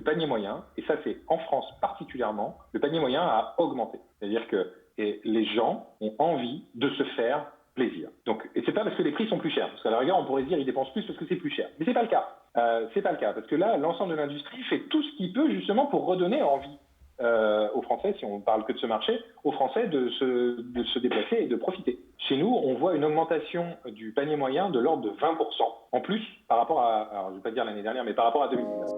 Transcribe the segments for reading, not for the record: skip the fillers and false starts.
panier moyen, et ça c'est en France particulièrement, le panier moyen a augmenté. C'est-à-dire que les gens ont envie de se faire plaisir. Donc, et c'est pas parce que les prix sont plus chers, parce qu'à la rigueur on pourrait se dire ils dépensent plus parce que c'est plus cher. Mais c'est pas le cas. C'est pas le cas, parce que là l'ensemble de l'industrie fait tout ce qu'il peut justement pour redonner envie aux Français, si on parle que de ce marché, aux Français de se déplacer et de profiter. Chez nous, on voit une augmentation du panier moyen de l'ordre de 20% en plus par rapport à, alors je vais pas dire l'année dernière, mais par rapport à 2019.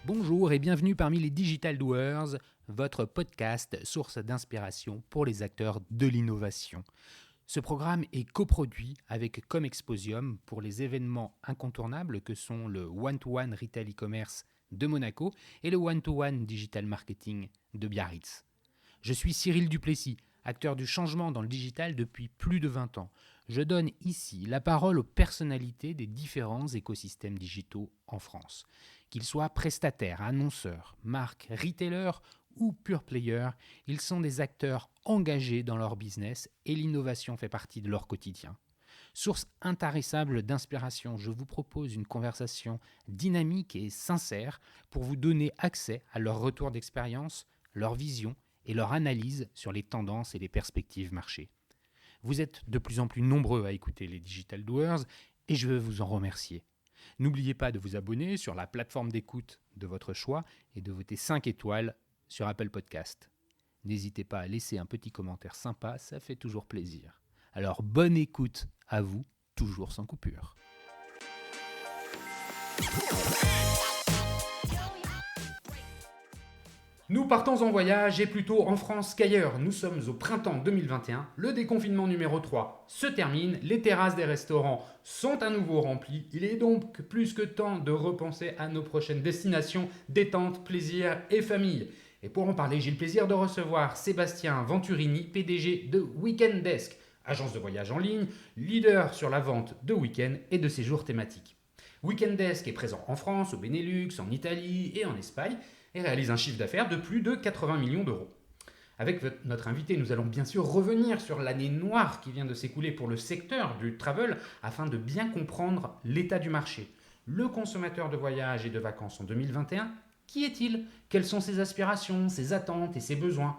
Bonjour et bienvenue parmi les Digital Doers, votre podcast source d'inspiration pour les acteurs de l'innovation. Ce programme est coproduit avec Comexposium pour les événements incontournables que sont le One-to-One Retail e-commerce de Monaco et le One-to-One Digital Marketing de Biarritz. Je suis Cyril Duplessis, acteur du changement dans le digital depuis plus de 20 ans. Je donne ici la parole aux personnalités des différents écosystèmes digitaux en France. Qu'ils soient prestataires, annonceurs, marques, retailers ou pure players, ils sont des acteurs engagés dans leur business et l'innovation fait partie de leur quotidien. Source intarissable d'inspiration, je vous propose une conversation dynamique et sincère pour vous donner accès à leur retour d'expérience, leur vision et leur analyse sur les tendances et les perspectives marché. Vous êtes de plus en plus nombreux à écouter les Digital Doers et je veux vous en remercier. N'oubliez pas de vous abonner sur la plateforme d'écoute de votre choix et de voter 5 étoiles sur Apple Podcast. N'hésitez pas à laisser un petit commentaire sympa, ça fait toujours plaisir. Alors bonne écoute à vous, toujours sans coupure. Nous partons en voyage et plutôt en France qu'ailleurs. Nous sommes au printemps 2021, le déconfinement numéro 3 se termine, les terrasses des restaurants sont à nouveau remplies. Il est donc plus que temps de repenser à nos prochaines destinations, détente, plaisir et famille. Et pour en parler, j'ai le plaisir de recevoir Sébastien Venturini, PDG de Weekend Desk, agence de voyage en ligne, leader sur la vente de week-ends et de séjours thématiques. Weekend Desk est présent en France, au Benelux, en Italie et en Espagne et réalise un chiffre d'affaires de plus de 80 millions d'euros. Avec notre invité, nous allons bien sûr revenir sur l'année noire qui vient de s'écouler pour le secteur du travel afin de bien comprendre l'état du marché. Le consommateur de voyage et de vacances en 2021, qui est-il ? Quelles sont ses aspirations, ses attentes et ses besoins ?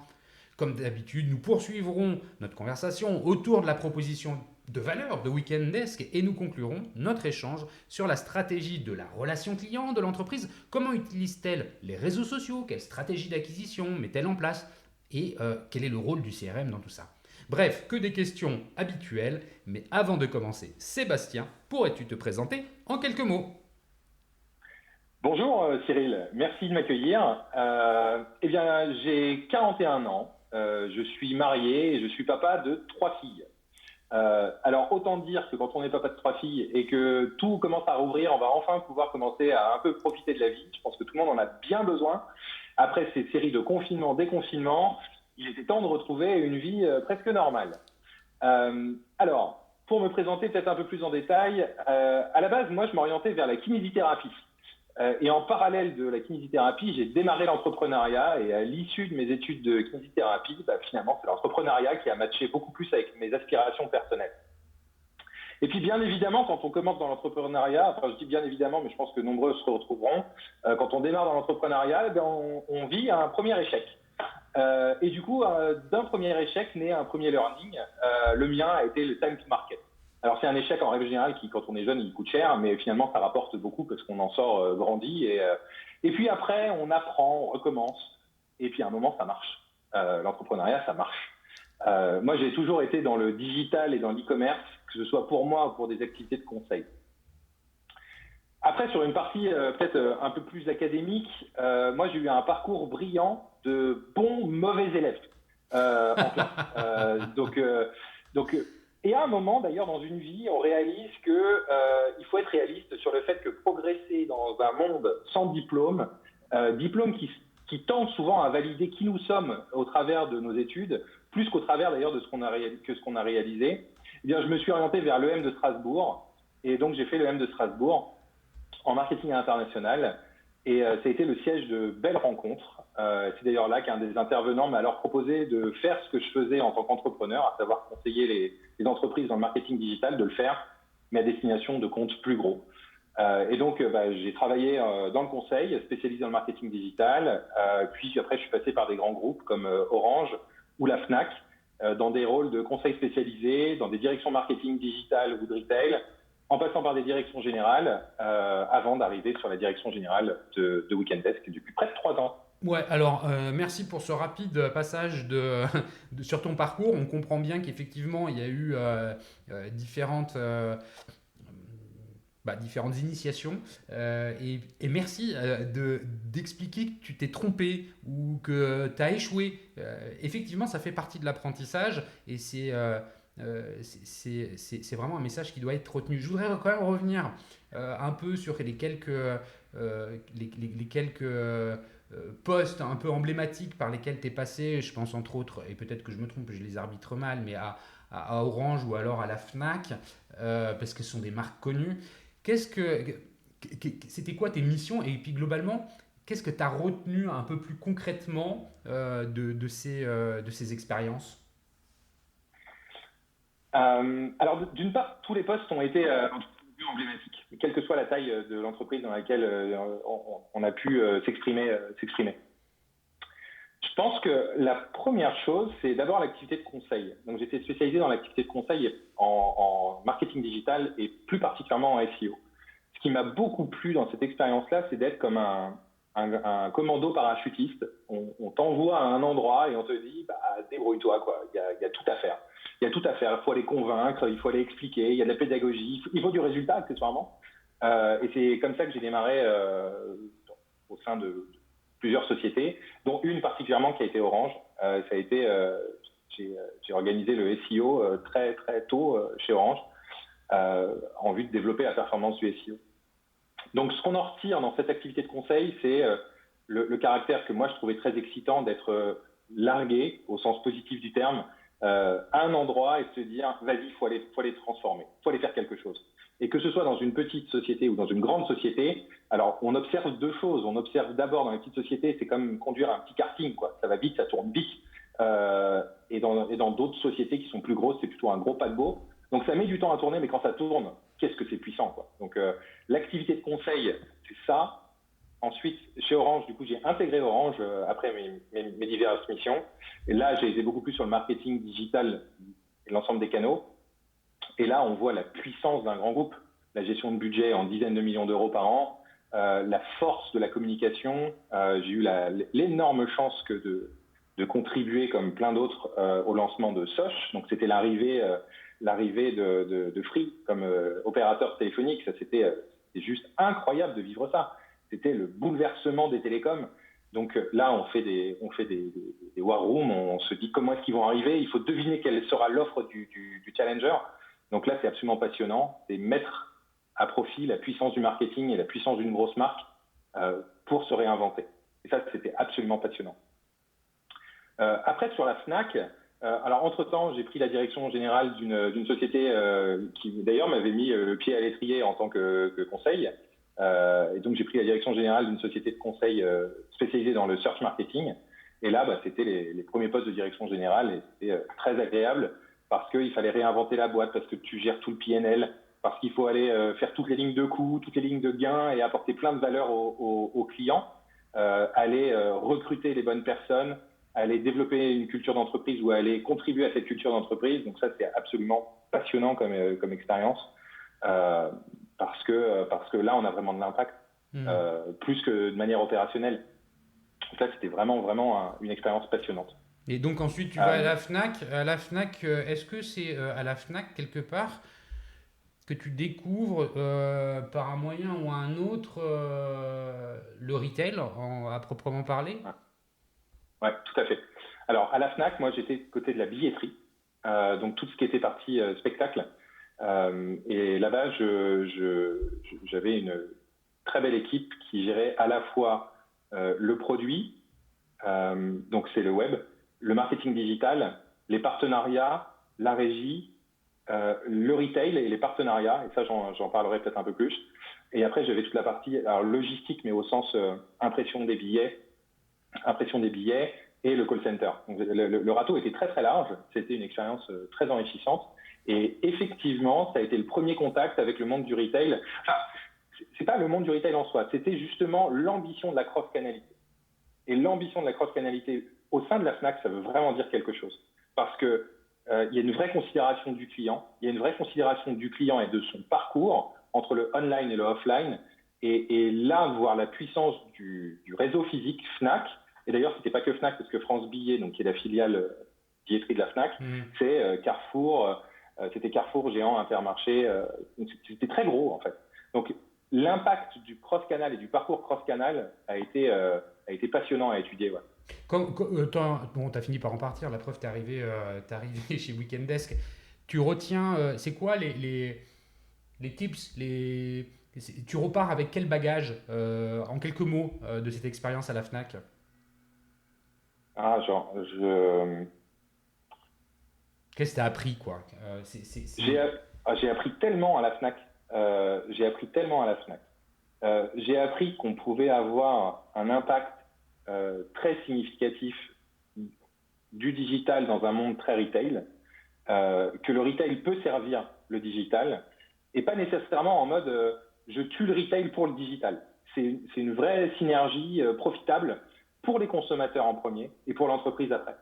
Comme d'habitude, nous poursuivrons notre conversation autour de la proposition de valeur de Weekend Desk et nous conclurons notre échange sur la stratégie de la relation client de l'entreprise. Comment utilise-t-elle les réseaux sociaux ? Quelle stratégie d'acquisition met-elle en place ? Et quel est le rôle du CRM dans tout ça ? Bref, que des questions habituelles. Mais avant de commencer, Sébastien, pourrais-tu te présenter en quelques mots ? Bonjour Cyril, merci de m'accueillir. Eh bien, j'ai 41 ans, je suis marié et je suis papa de 3 filles. Alors autant dire que quand on est papa de 3 filles et que tout commence à rouvrir, on va enfin pouvoir commencer à un peu profiter de la vie. Je pense que tout le monde en a bien besoin. Après ces séries de confinement, déconfinement, il était temps de retrouver une vie presque normale. Alors, pour me présenter peut-être un peu plus en détail, à la base, moi je m'orientais vers la kinésithérapie. Et en parallèle de la kinésithérapie, j'ai démarré l'entrepreneuriat et à l'issue de mes études de kinésithérapie, finalement, c'est l'entrepreneuriat qui a matché beaucoup plus avec mes aspirations personnelles. Et puis, bien évidemment, quand on commence dans l'entrepreneuriat, enfin, je dis bien évidemment, mais je pense que nombreux se retrouveront, quand on démarre dans l'entrepreneuriat, on vit un premier échec. Et du coup, d'un premier échec naît un premier learning. Le mien a été le time to market. Alors, c'est un échec en règle générale qui, quand on est jeune, il coûte cher, mais finalement, ça rapporte beaucoup parce qu'on en sort grandi. Et puis après, on apprend, on recommence. Et puis, à un moment, ça marche. L'entrepreneuriat, ça marche. Moi, j'ai toujours été dans le digital et dans l'e-commerce, que ce soit pour moi ou pour des activités de conseil. Après, sur une partie peut-être un peu plus académique, moi, j'ai eu un parcours brillant de bons, mauvais élèves en classe. Et à un moment, d'ailleurs, dans une vie, on réalise qu'il faut être réaliste sur le fait que progresser dans un monde sans diplôme, diplôme qui tend souvent à valider qui nous sommes au travers de nos études, plus qu'au travers d'ailleurs de ce qu'on a réalisé, eh bien, je me suis orienté vers l'EM de Strasbourg. Et donc, j'ai fait l'EM de Strasbourg en marketing international. Et ça a été le siège de belles rencontres. C'est d'ailleurs là qu'un des intervenants m'a alors proposé de faire ce que je faisais en tant qu'entrepreneur, à savoir conseiller les entreprises dans le marketing digital, de le faire, mais à destination de comptes plus gros. Et donc, j'ai travaillé dans le conseil, spécialisé dans le marketing digital. Puis après, je suis passé par des grands groupes comme Orange ou la Fnac, dans des rôles de conseil spécialisé, dans des directions marketing digital ou de retail, en passant par des directions générales, avant d'arriver sur la direction générale de Weekend Desk depuis près de 3 ans. Ouais, alors merci pour ce rapide passage sur ton parcours. On comprend bien qu'effectivement, il y a eu différentes, différentes initiations. Et merci d'expliquer que tu t'es trompé ou que tu as échoué. Effectivement, ça fait partie de l'apprentissage et c'est vraiment un message qui doit être retenu. Je voudrais quand même revenir un peu sur les quelques postes un peu emblématiques par lesquels tu es passé. Je pense entre autres, et peut-être que je me trompe, je les arbitre mal, mais à Orange ou alors à la Fnac, parce que ce sont des marques connues. C'était quoi tes missions et puis globalement, qu'est-ce que tu as retenu un peu plus concrètement de ces expériences? Alors, d'une part, tous les postes ont été emblématiques, quelle que soit la taille de l'entreprise dans laquelle on a pu s'exprimer. Je pense que la première chose, c'est d'abord l'activité de conseil. Donc, j'étais spécialisé dans l'activité de conseil en marketing digital et plus particulièrement en SEO. Ce qui m'a beaucoup plu dans cette expérience-là, c'est d'être comme un commando parachutiste. On t'envoie à un endroit et on te dit, débrouille-toi, quoi. Il y a tout à faire. Il y a tout à faire. Il faut aller convaincre, il faut aller expliquer, il y a de la pédagogie, il faut du résultat, accessoirement. Et c'est comme ça que j'ai démarré au sein de plusieurs sociétés, dont une particulièrement qui a été Orange. J'ai organisé le SEO très, très tôt chez Orange en vue de développer la performance du SEO. Donc, ce qu'on en retire dans cette activité de conseil, c'est le caractère que moi, je trouvais très excitant d'être largué, au sens positif du terme, à un endroit et de se dire, vas-y, il faut aller transformer, il faut aller faire quelque chose. Et que ce soit dans une petite société ou dans une grande société, alors on observe deux choses. On observe d'abord dans les petites sociétés, c'est comme conduire un petit karting, quoi. Ça va vite, ça tourne vite. Et dans d'autres sociétés qui sont plus grosses, c'est plutôt un gros paquebot. Donc ça met du temps à tourner, mais quand ça tourne, qu'est-ce que c'est puissant, quoi. Donc l'activité de conseil, c'est ça. Ensuite, chez Orange, du coup, j'ai intégré Orange après mes diverses missions. Et là, j'ai été beaucoup plus sur le marketing digital et l'ensemble des canaux. Et là, on voit la puissance d'un grand groupe, la gestion de budget en dizaines de millions d'euros par an, la force de la communication. J'ai eu l'énorme chance de contribuer, comme plein d'autres, au lancement de Soch. Donc, c'était l'arrivée de Free comme opérateur téléphonique. Ça, c'était juste incroyable de vivre ça. C'était le bouleversement des télécoms. Donc là, on fait des war rooms, on se dit comment est-ce qu'ils vont arriver. Il faut deviner quelle sera l'offre du challenger. Donc là, c'est absolument passionnant. C'est mettre à profit la puissance du marketing et la puissance d'une grosse marque pour se réinventer. Et ça, c'était absolument passionnant. Après, sur la Fnac, alors entre-temps, j'ai pris la direction générale d'une société qui, d'ailleurs, m'avait mis le pied à l'étrier en tant que conseil. Et donc, j'ai pris la direction générale d'une société de conseil spécialisée dans le search marketing. Et là, c'était les premiers postes de direction générale et c'était très agréable parce qu'il fallait réinventer la boîte, parce que tu gères tout le PNL, parce qu'il faut aller faire toutes les lignes de coûts, toutes les lignes de gains et apporter plein de valeur aux clients, aller recruter les bonnes personnes, aller développer une culture d'entreprise ou aller contribuer à cette culture d'entreprise. Donc ça, c'est absolument passionnant comme expérience. Parce que là, on a vraiment de l'impact, plus que de manière opérationnelle. Donc là, c'était vraiment une expérience passionnante. Et donc ensuite, tu vas à la Fnac. À la Fnac, est-ce que c'est à la Fnac, quelque part, que tu découvres par un moyen ou un autre le retail, à proprement parler? Ouais, tout à fait. Alors, à la Fnac, moi, j'étais côté de la billetterie, donc tout ce qui était partie spectacle. Et là-bas, j'avais une très belle équipe qui gérait à la fois le produit, donc c'est le web, le marketing digital, les partenariats, la régie, le retail et les partenariats, et ça j'en parlerai peut-être un peu plus. Et après, j'avais toute la partie logistique, mais au sens impression des billets et le call center. Donc, le râteau était très très large, c'était une expérience très enrichissante. Et effectivement, ça a été le premier contact avec le monde du retail. Enfin, c'est pas le monde du retail en soi, c'était justement l'ambition de la cross-canalité. Et l'ambition de la cross-canalité au sein de la Fnac, ça veut vraiment dire quelque chose. Parce que il y a une vraie considération du client, il y a une vraie considération du client et de son parcours entre le online et le offline. Et là, voir la puissance du réseau physique Fnac, et d'ailleurs, c'était pas que Fnac, parce que France Billet, donc qui est la filiale billetterie de la Fnac, c'est Carrefour, c'était Carrefour, Géant, Intermarché, c'était très gros en fait. Donc l'impact du cross-canal et du parcours cross-canal a été passionnant à étudier. Ouais. Bon, tu as fini par en partir, la preuve, t'es arrivé chez Weekend Desk. Tu retiens, c'est quoi les tips, tu repars avec quel bagage, en quelques mots, de cette expérience à la Fnac? Qu'est-ce que tu as appris, quoi? J'ai appris tellement à la Fnac. J'ai appris qu'on pouvait avoir un impact très significatif du digital dans un monde très retail, que le retail peut servir le digital, et pas nécessairement en mode je tue le retail pour le digital. C'est une vraie synergie profitable pour les consommateurs en premier et pour l'entreprise après.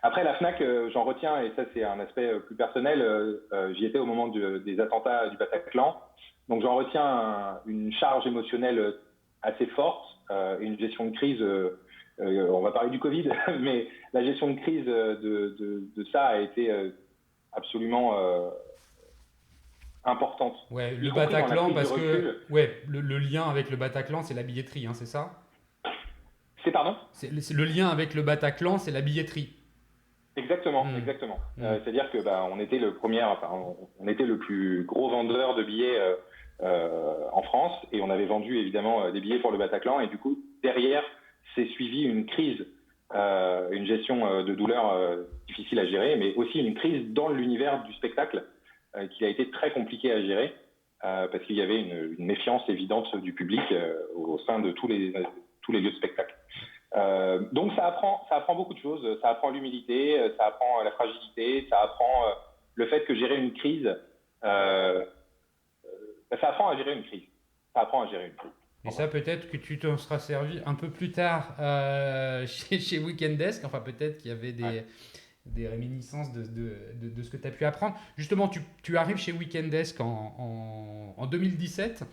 Après, la Fnac, j'en retiens, et ça c'est un aspect plus personnel, j'y étais au moment des attentats du Bataclan, donc j'en retiens une charge émotionnelle assez forte, une gestion de crise, on va parler du Covid, mais la gestion de crise de ça a été absolument importante. Ouais, le Bataclan, parce que le lien avec le Bataclan, c'est la billetterie, hein, c'est ça? Pardon ? C'est le lien avec le Bataclan, c'est la billetterie. Exactement. C'est-à-dire que on était on était le plus gros vendeur de billets en France, et on avait vendu évidemment des billets pour le Bataclan, et du coup derrière s'est suivi une crise, une gestion de douleur difficile à gérer, mais aussi une crise dans l'univers du spectacle qui a été très compliqué à gérer parce qu'il y avait une méfiance évidente du public au sein de tous les lieux de spectacle. Donc ça apprend beaucoup de choses. Ça apprend l'humilité, ça apprend la fragilité, ça apprend le fait que gérer une crise, ça apprend à gérer une crise. Et ça, peut-être que tu t'en seras servi un peu plus tard chez Weekend Desk. Enfin, peut-être qu'il y avait des réminiscences de ce que tu as pu apprendre. Justement, tu arrives chez Weekend Desk en 2017.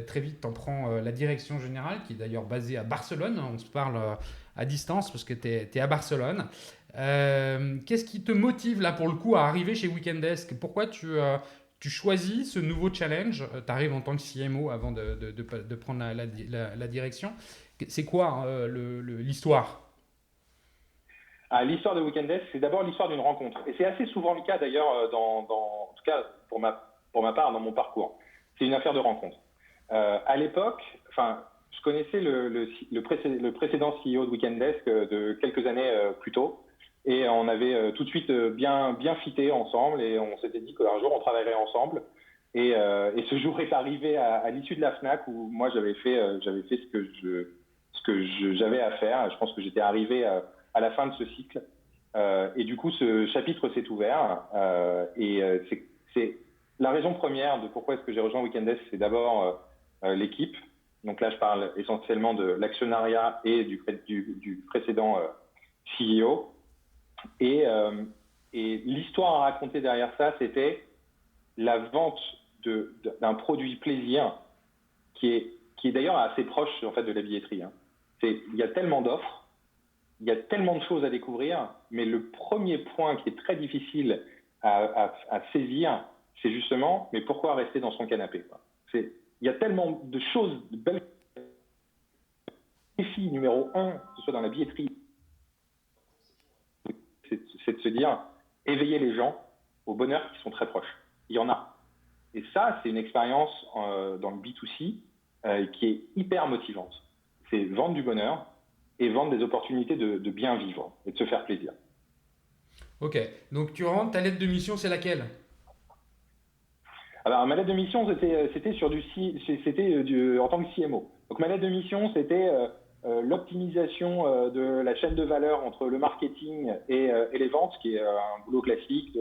Très vite, tu en prends la direction générale, qui est d'ailleurs basée à Barcelone. On se parle à distance parce que tu es à Barcelone. Qu'est-ce qui te motive là pour le coup à arriver chez Weekend Desk? Pourquoi tu choisis ce nouveau challenge? Tu arrives en tant que CMO avant de prendre la direction. C'est quoi l'histoire? L'histoire de Weekend Desk, c'est d'abord l'histoire d'une rencontre. Et c'est assez souvent le cas d'ailleurs, en tout cas pour ma part, dans mon parcours. C'est une affaire de rencontre. À l'époque, je connaissais le précédent CEO de Weekend Desk de quelques années plus tôt, et on avait tout de suite bien fité ensemble, et on s'était dit qu'un jour on travaillerait ensemble. Et ce jour est arrivé à l'issue de la Fnac, où moi j'avais fait ce que j'avais à faire. Je pense que j'étais arrivé à la fin de ce cycle, et du coup ce chapitre s'est ouvert, et c'est la raison première de pourquoi est-ce que j'ai rejoint Weekend Desk, c'est d'abord l'équipe. Donc là, je parle essentiellement de l'actionnariat et du précédent CEO. Et l'histoire à raconter derrière ça, c'était la vente d'un produit plaisir qui est d'ailleurs assez proche en fait de la billetterie. Il y a tellement d'offres, il y a tellement de choses à découvrir, mais le premier point qui est très difficile à saisir, c'est justement, mais pourquoi rester dans son canapé, quoi. Il y a tellement de choses, de belles... Le défi numéro 1, que ce soit dans la billetterie, c'est de se dire, éveiller les gens au bonheur qui sont très proches. Il y en a. Et ça, c'est une expérience dans le B2C qui est hyper motivante. C'est vendre du bonheur et vendre des opportunités de bien vivre et de se faire plaisir. Ok, donc tu rentres, ta lettre de mission, c'est laquelle? Alors, ma lettre de mission, c'était en tant que CMO. Donc, ma lettre de mission, c'était l'optimisation de la chaîne de valeur entre le marketing et les ventes, qui est un boulot classique,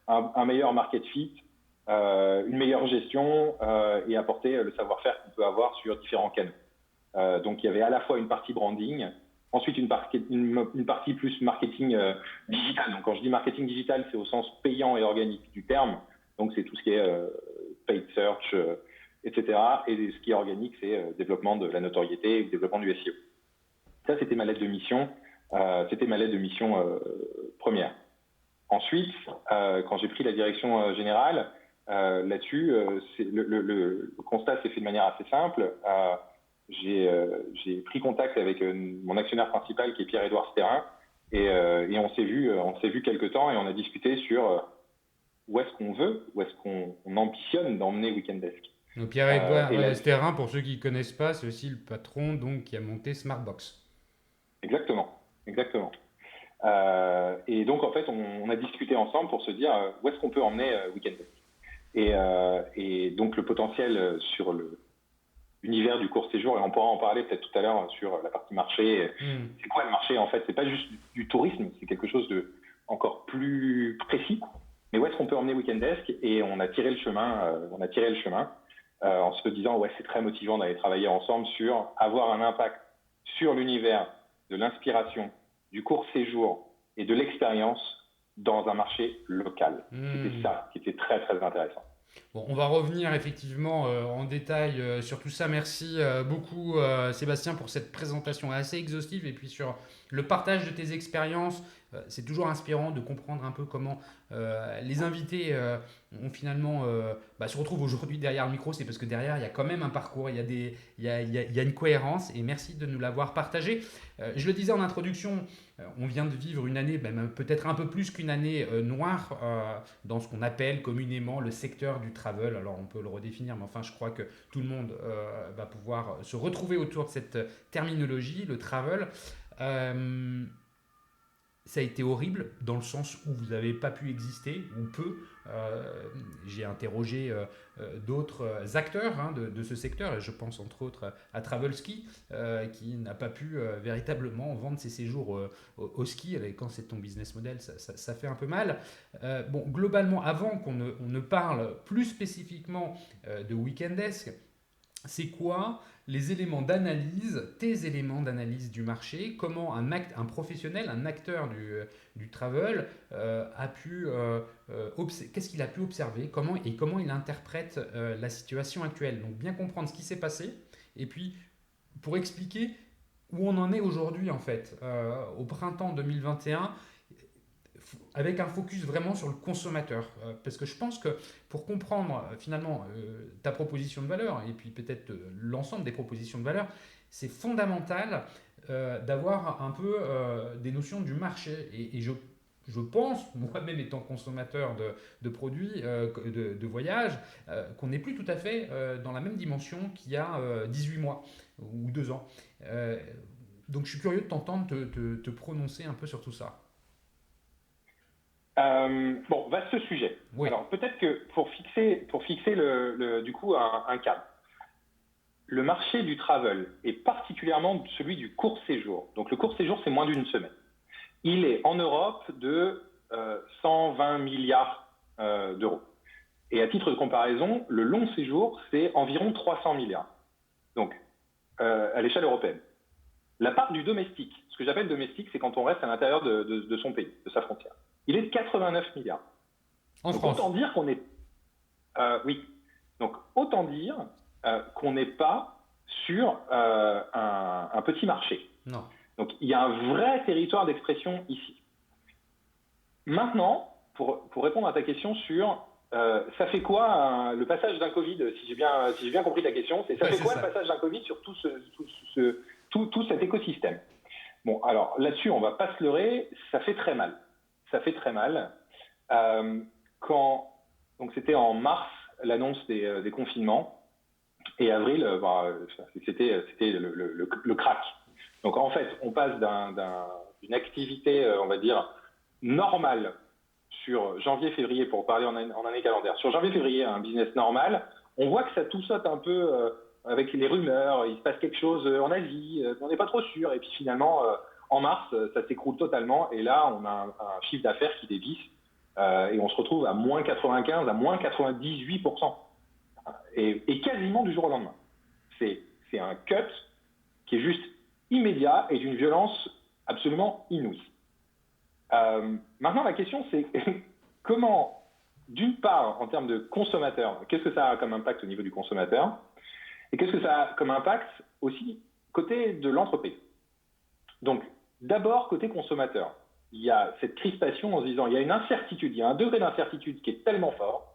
un meilleur market fit, une meilleure gestion et apporter le savoir-faire qu'on peut avoir sur différents canaux. Donc, il y avait à la fois une partie branding, ensuite une partie plus marketing digital. Donc, quand je dis marketing digital, c'est au sens payant et organique du terme. Donc, c'est tout ce qui est paid search, etc. Et ce qui est organique, c'est développement de la notoriété et développement du SEO. Ça, c'était ma lettre de mission. Première. Ensuite, quand j'ai pris la direction générale, là-dessus, le constat s'est fait de manière assez simple. J'ai pris contact avec mon actionnaire principal, qui est Pierre-Édouard Sterrin, et on s'est vu quelque temps et on a discuté sur où est-ce qu'on veut, où est-ce qu'on ambitionne d'emmener Weekend Desk. Donc Pierre-Édouard Sterrin, pour ceux qui ne connaissent pas, c'est aussi le patron donc, qui a monté Smartbox. Exactement. Et donc, en fait, on a discuté ensemble pour se dire où est-ce qu'on peut emmener Weekend Desk. Et donc, le potentiel sur l'univers du court séjour, et on pourra en parler peut-être tout à l'heure sur la partie marché. C'est quoi le marché, en fait? C'est pas juste du tourisme, c'est quelque chose de encore plus précis. Mais où est-ce qu'on peut emmener Weekend Desk? Et on a tiré le chemin. En se disant, ouais, c'est très motivant d'aller travailler ensemble sur avoir un impact sur l'univers de l'inspiration, du court séjour et de l'expérience dans un marché local. C'était ça qui était très, très intéressant. Bon, on va revenir effectivement en détail sur tout ça. Merci beaucoup Sébastien pour cette présentation assez exhaustive et puis sur le partage de tes expériences. C'est toujours inspirant de comprendre un peu comment les invités ont finalement se retrouvent aujourd'hui derrière le micro. C'est parce que derrière, il y a quand même un parcours, il y a une cohérence et merci de nous l'avoir partagé. Je le disais en introduction, on vient de vivre une année, même peut-être un peu plus qu'une année noire dans ce qu'on appelle communément le secteur du travel. Alors on peut le redéfinir, mais enfin je crois que tout le monde va pouvoir se retrouver autour de cette terminologie, le travel. Ça a été horrible dans le sens où vous n'avez pas pu exister, ou peu. J'ai interrogé d'autres acteurs de ce secteur, et je pense entre autres à Travelski, qui n'a pas pu véritablement vendre ses séjours au ski. Et quand c'est ton business model, ça fait un peu mal. Globalement, avant qu'on ne parle plus spécifiquement de Weekend Desk, c'est quoi les éléments d'analyse, tes éléments d'analyse du marché, comment un professionnel, un acteur du travel a pu, qu'est-ce qu'il a pu observer, comment il interprète la situation actuelle. Donc bien comprendre ce qui s'est passé et puis pour expliquer où on en est aujourd'hui en fait, au printemps 2021, avec un focus vraiment sur le consommateur. Parce que je pense que pour comprendre finalement ta proposition de valeur, et puis peut-être l'ensemble des propositions de valeur, c'est fondamental d'avoir un peu des notions du marché. Et je pense, moi-même étant consommateur de produits, de voyages, qu'on n'est plus tout à fait dans la même dimension qu'il y a 18 mois ou 2 ans. Donc je suis curieux de t'entendre te prononcer un peu sur tout ça. Vaste sujet. Oui. Alors peut-être que pour fixer du coup un cadre, le marché du travel et particulièrement celui du court séjour. Donc le court séjour, c'est moins d'une semaine. Il est en Europe de 120 milliards d'euros. Et à titre de comparaison, le long séjour, c'est environ 300 milliards. Donc à l'échelle européenne. La part du domestique, ce que j'appelle domestique, c'est quand on reste à l'intérieur de son pays, de sa frontière. Il est de 89 milliards. En France. Autant dire qu'on est... oui. Donc, autant dire qu'on n'est pas sur un petit marché. Non. Donc, il y a un vrai territoire d'expression ici. Maintenant, pour répondre à ta question sur ça fait quoi le passage d'un Covid, si j'ai bien compris ta question, le passage d'un Covid sur tout cet écosystème. Bon, alors là-dessus, on ne va pas se leurrer, ça fait très mal. Donc c'était en mars l'annonce des confinements et avril c'était le crack. Donc en fait on passe d'une activité on va dire normale sur janvier-février, pour parler en année calendaire, sur janvier-février, un business normal, on voit que ça tout saute un peu avec les rumeurs, il se passe quelque chose en Asie, on n'est pas trop sûr, et puis finalement, en mars, ça s'écroule totalement, et là, on a un chiffre d'affaires qui dévisse, et on se retrouve à moins 95, à moins 98%, et quasiment du jour au lendemain. C'est un cut qui est juste immédiat et d'une violence absolument inouïe. Maintenant, la question, c'est comment, d'une part, en termes de consommateur, qu'est-ce que ça a comme impact au niveau du consommateur, et qu'est-ce que ça a comme impact aussi côté de l'entreprise. Donc, d'abord, côté consommateur, il y a cette crispation en se disant, il y a une incertitude, il y a un degré d'incertitude qui est tellement fort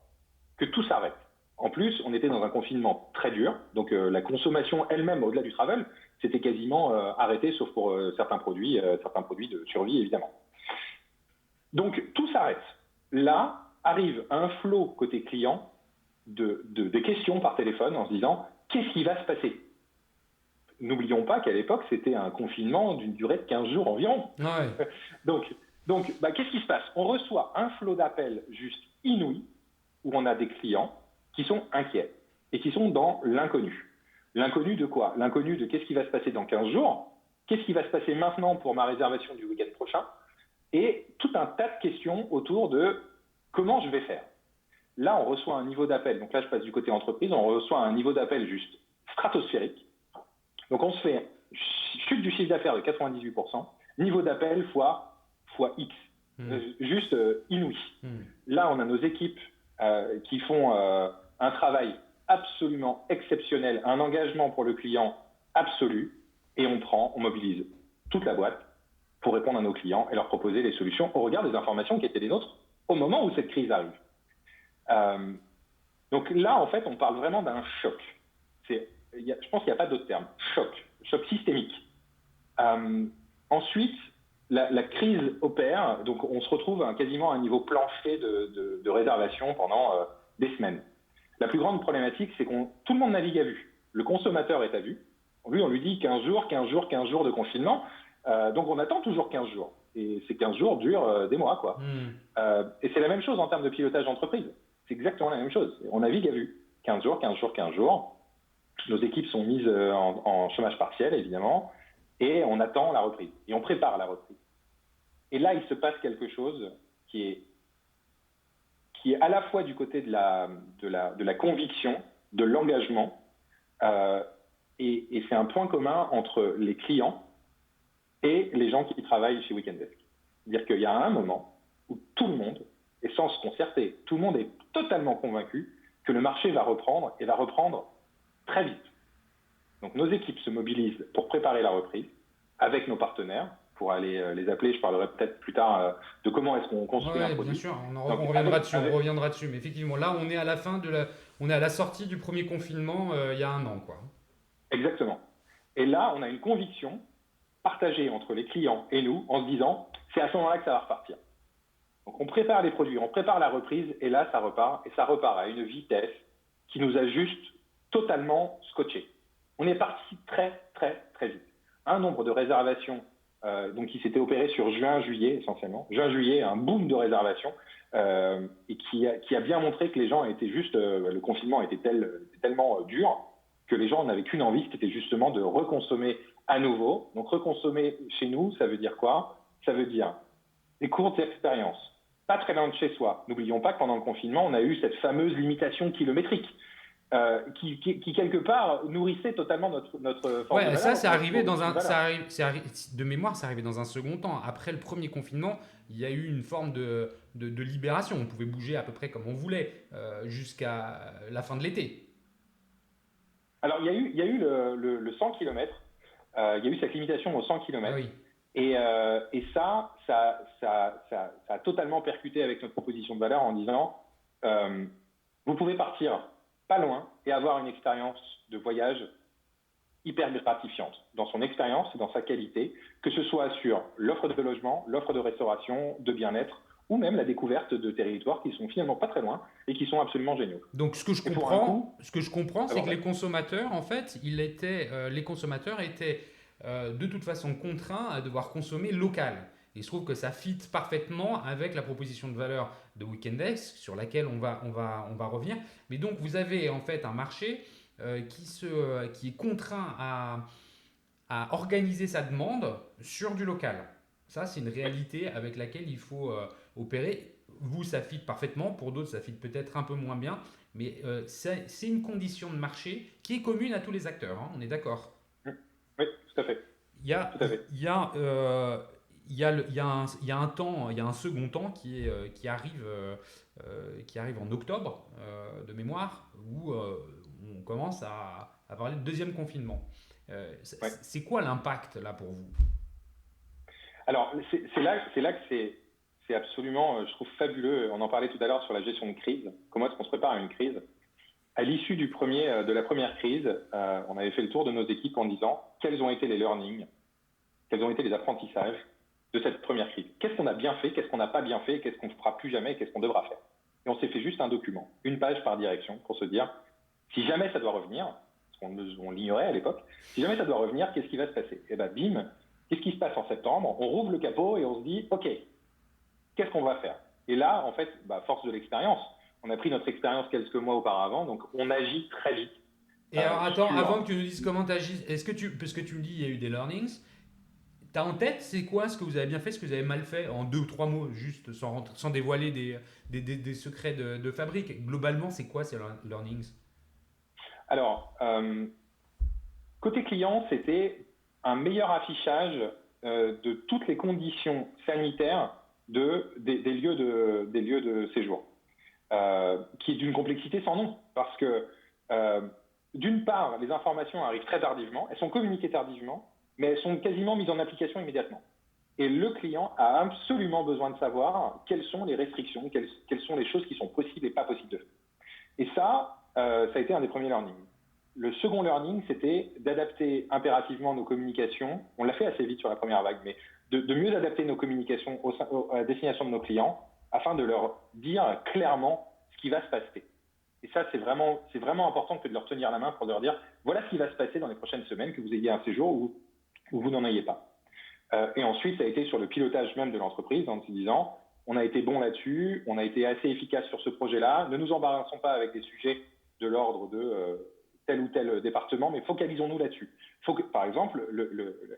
que tout s'arrête. En plus, on était dans un confinement très dur, donc la consommation elle-même, au-delà du travel, c'était quasiment arrêté, sauf pour certains produits de survie, évidemment. Donc, tout s'arrête. Là, arrive un flot côté client de questions par téléphone en se disant « Qu'est-ce qui va se passer ?» N'oublions pas qu'à l'époque, c'était un confinement d'une durée de 15 jours environ. Ouais. Donc qu'est-ce qui se passe? On reçoit un flot d'appels juste inouï, où on a des clients qui sont inquiets et qui sont dans l'inconnu. L'inconnu de quoi? L'inconnu de qu'est-ce qui va se passer dans 15 jours? Qu'est-ce qui va se passer maintenant pour ma réservation du week-end prochain? Et tout un tas de questions autour de comment je vais faire. Là, on reçoit un niveau d'appel. Donc là, je passe du côté entreprise. On reçoit un niveau d'appel juste stratosphérique. Donc, on se fait chute du chiffre d'affaires de 98%, niveau d'appel fois X. Juste inouï. Là, on a nos équipes qui font un travail absolument exceptionnel, un engagement pour le client absolu, et on mobilise toute la boîte pour répondre à nos clients et leur proposer les solutions au regard des informations qui étaient les nôtres au moment où cette crise arrive. Donc là, en fait, on parle vraiment d'un choc. Je pense qu'il n'y a pas d'autre terme. Choc systémique. Ensuite, la crise opère, donc on se retrouve quasiment à un niveau plancher de réservation pendant des semaines. La plus grande problématique, c'est que tout le monde navigue à vue. Le consommateur est à vue. Lui, on lui dit 15 jours de confinement. Donc on attend toujours 15 jours. Et ces 15 jours durent des mois, quoi. Et c'est la même chose en termes de pilotage d'entreprise. C'est exactement la même chose. On navigue à vue. 15 jours. Nos équipes sont mises en chômage partiel, évidemment, et on attend la reprise. Et on prépare la reprise. Et là, il se passe quelque chose qui est à la fois du côté de la conviction, de l'engagement, et c'est un point commun entre les clients et les gens qui travaillent chez Weekend Desk. C'est-à-dire qu'il y a un moment où tout le monde, et sans se concerter, tout le monde est totalement convaincu que le marché va reprendre, et va reprendre très vite. Donc nos équipes se mobilisent pour préparer la reprise avec nos partenaires, pour aller les appeler. Je parlerai peut-être plus tard de comment est-ce qu'on construit un produit. Bien sûr, on reviendra dessus. Mais effectivement, là, on est à la on est à la sortie du premier confinement il y a un an, quoi. Exactement. Et là, on a une conviction partagée entre les clients et nous en se disant, c'est à ce moment-là que ça va repartir. Donc on prépare les produits, on prépare la reprise, et là, ça repart. Et ça repart à une vitesse qui nous a juste totalement scotché. On est parti très, très, très vite. Un nombre de réservations donc qui s'était opéré sur juin-juillet essentiellement. Juin-juillet, un boom de réservations et qui a bien montré que les gens étaient juste, le confinement était tellement dur que les gens n'avaient qu'une envie, c'était justement de reconsommer à nouveau. Donc reconsommer chez nous, ça veut dire quoi? Ça veut dire des courtes expériences, pas très loin de chez soi. N'oublions pas que pendant le confinement, on a eu cette fameuse limitation kilométrique. Qui quelque part nourrissait totalement notre force de valeur. Ça c'est arrivé de mémoire, c'est arrivé dans un second temps. Après le premier confinement, il y a eu une forme de libération. On pouvait bouger à peu près comme on voulait jusqu'à la fin de l'été. Alors il y a eu le 100 km, il y a eu cette limitation aux 100 km. Ah oui. Et ça a totalement percuté avec notre proposition de valeur en disant vous pouvez partir pas loin et avoir une expérience de voyage hyper gratifiante dans son expérience et dans sa qualité, que ce soit sur l'offre de logement, l'offre de restauration, de bien-être, ou même la découverte de territoires qui sont finalement pas très loin et qui sont absolument géniaux. Donc ce que je comprends, c'est que les consommateurs, en fait, les consommateurs étaient de toute façon contraints à devoir consommer local. Et je trouve que ça fit parfaitement avec la proposition de valeur de Weekendex, sur laquelle on va revenir. Mais donc, vous avez en fait un marché qui est contraint à organiser sa demande sur du local. Ça, c'est une réalité avec laquelle il faut opérer. Vous, ça fit parfaitement. Pour d'autres, ça fit peut-être un peu moins bien. Mais c'est une condition de marché qui est commune à tous les acteurs. Hein, on est d'accord. Oui, tout à fait. Il y a, Tout à fait. il y a, il y a, le- il y a un temps, il y a un second temps qui arrive en octobre de mémoire où on commence à parler de deuxième confinement. Ouais. C'est quoi l'impact là pour vous? Alors, c'est là que c'est absolument, je trouve fabuleux. On en parlait tout à l'heure sur la gestion de crise. Comment est-ce qu'on se prépare à une crise? À l'issue de la première crise, on avait fait le tour de nos équipes en disant quels ont été les learnings, quels ont été les apprentissages de cette première crise. Qu'est-ce qu'on a bien fait, qu'est-ce qu'on n'a pas bien fait, qu'est-ce qu'on ne fera plus jamais, qu'est-ce qu'on devra faire. Et on s'est fait juste un document, une page par direction, pour se dire, si jamais ça doit revenir, parce qu'on l'ignorait à l'époque, si jamais ça doit revenir, qu'est-ce qui va se passer? Et bien, bim, qu'est-ce qui se passe en septembre? On rouvre le capot et on se dit, OK, qu'est-ce qu'on va faire? Et là, en fait, force de l'expérience, on a pris notre expérience quelques mois auparavant, donc on agit très vite. Et alors attends, avant que tu nous dises comment tu agis, parce que tu me dis il y a eu des learnings, t'as en tête c'est quoi ce que vous avez bien fait, ce que vous avez mal fait en 2 ou 3 mots, juste sans dévoiler des secrets de fabrique. Globalement, c'est quoi ces learnings? Alors, côté client, c'était un meilleur affichage de toutes les conditions sanitaires des lieux de séjour, qui est d'une complexité sans nom, parce que d'une part, les informations arrivent très tardivement, elles sont communiquées tardivement, mais elles sont quasiment mises en application immédiatement. Et le client a absolument besoin de savoir quelles sont les restrictions, quelles sont les choses qui sont possibles et pas possibles de faire. Et ça a été un des premiers learnings. Le second learning, c'était d'adapter impérativement nos communications. On l'a fait assez vite sur la première vague, mais de mieux adapter nos communications à destination de nos clients afin de leur dire clairement ce qui va se passer. Et ça, c'est vraiment important que de leur tenir la main pour leur dire voilà ce qui va se passer dans les prochaines semaines, que vous ayez un séjour ou vous n'en ayez pas. Et ensuite, ça a été sur le pilotage même de l'entreprise en se disant on a été bon là-dessus, on a été assez efficace sur ce projet-là, ne nous embarrassons pas avec des sujets de l'ordre de tel ou tel département, mais focalisons-nous là-dessus. Par exemple, le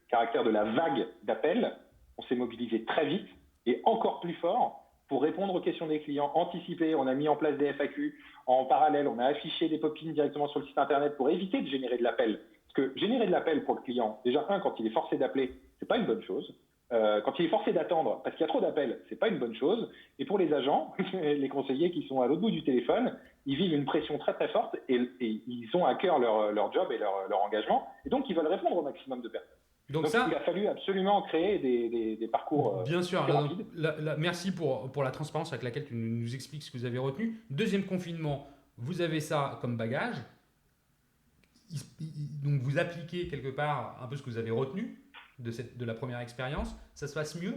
caractère de la vague d'appels, on s'est mobilisé très vite et encore plus fort pour répondre aux questions des clients, anticiper. On a mis en place des FAQ. En parallèle, on a affiché des pop-ins directement sur le site internet pour éviter de générer de l'appel. Parce que générer de l'appel pour le client, déjà, quand il est forcé d'appeler, c'est pas une bonne chose. Quand il est forcé d'attendre parce qu'il y a trop d'appels, c'est pas une bonne chose. Et pour les agents, les conseillers qui sont à l'autre bout du téléphone, ils vivent une pression très très forte et ils ont à cœur leur job et leur engagement. Et donc, ils veulent répondre au maximum de personnes. Donc ça, il a fallu absolument créer des parcours bien sûr, plus rapides. Merci pour la transparence avec laquelle tu nous expliques ce que vous avez retenu. Deuxième confinement, vous avez ça comme bagage. Donc vous appliquez quelque part un peu ce que vous avez retenu de la première expérience. Ça se passe mieux?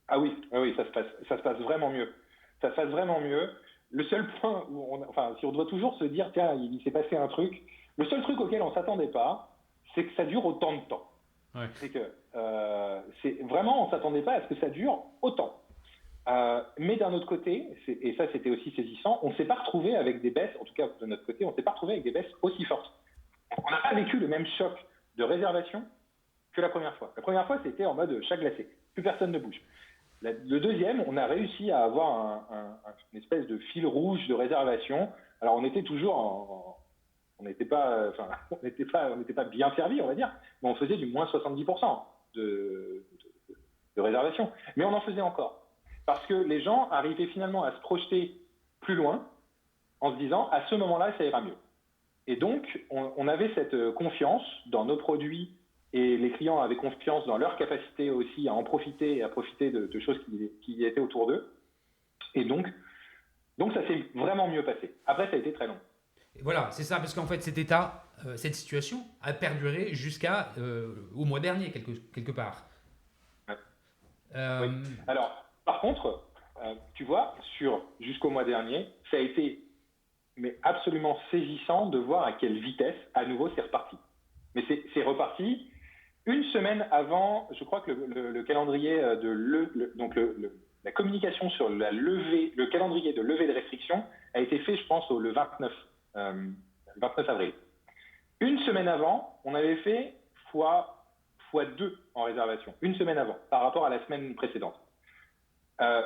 Ah oui, ça se passe vraiment mieux. Ça se passe vraiment mieux. Le seul point où si on doit toujours se dire, tiens, il s'est passé un truc, le seul truc auquel on ne s'attendait pas, c'est que ça dure autant de temps. Ouais. C'est que vraiment, on ne s'attendait pas à ce que ça dure autant. Mais d'un autre côté, et ça c'était aussi saisissant, on ne s'est pas retrouvé avec des baisses, en tout cas de notre côté, on ne s'est pas retrouvé avec des baisses aussi fortes. On n'a pas vécu le même choc de réservation que la première fois. La première fois, c'était en mode chat glacé. Plus personne ne bouge. Le deuxième, on a réussi à avoir une espèce de fil rouge de réservation. Alors, on était toujours on n'était pas bien servi, on va dire, mais on faisait du moins 70% de réservation. Mais on en faisait encore. Parce que les gens arrivaient finalement à se projeter plus loin en se disant, à ce moment-là, ça ira mieux. Et donc, on avait cette confiance dans nos produits et les clients avaient confiance dans leur capacité aussi à en profiter et à profiter de choses qui étaient autour d'eux. Et donc ça s'est vraiment mieux passé. Après, ça a été très long. Voilà, c'est ça, parce qu'en fait, cette situation a perduré jusqu'à au mois dernier, quelque part. Ouais. Oui. Alors, par contre, tu vois, jusqu'au mois dernier, ça a été absolument saisissant de voir à quelle vitesse, à nouveau, c'est reparti. Mais c'est reparti Une semaine avant, je crois que le calendrier la communication sur le calendrier de levée de restrictions a été fait, je pense, le 29 avril. Une semaine avant, on avait fait fois 2 en réservation, une semaine avant, par rapport à la semaine précédente.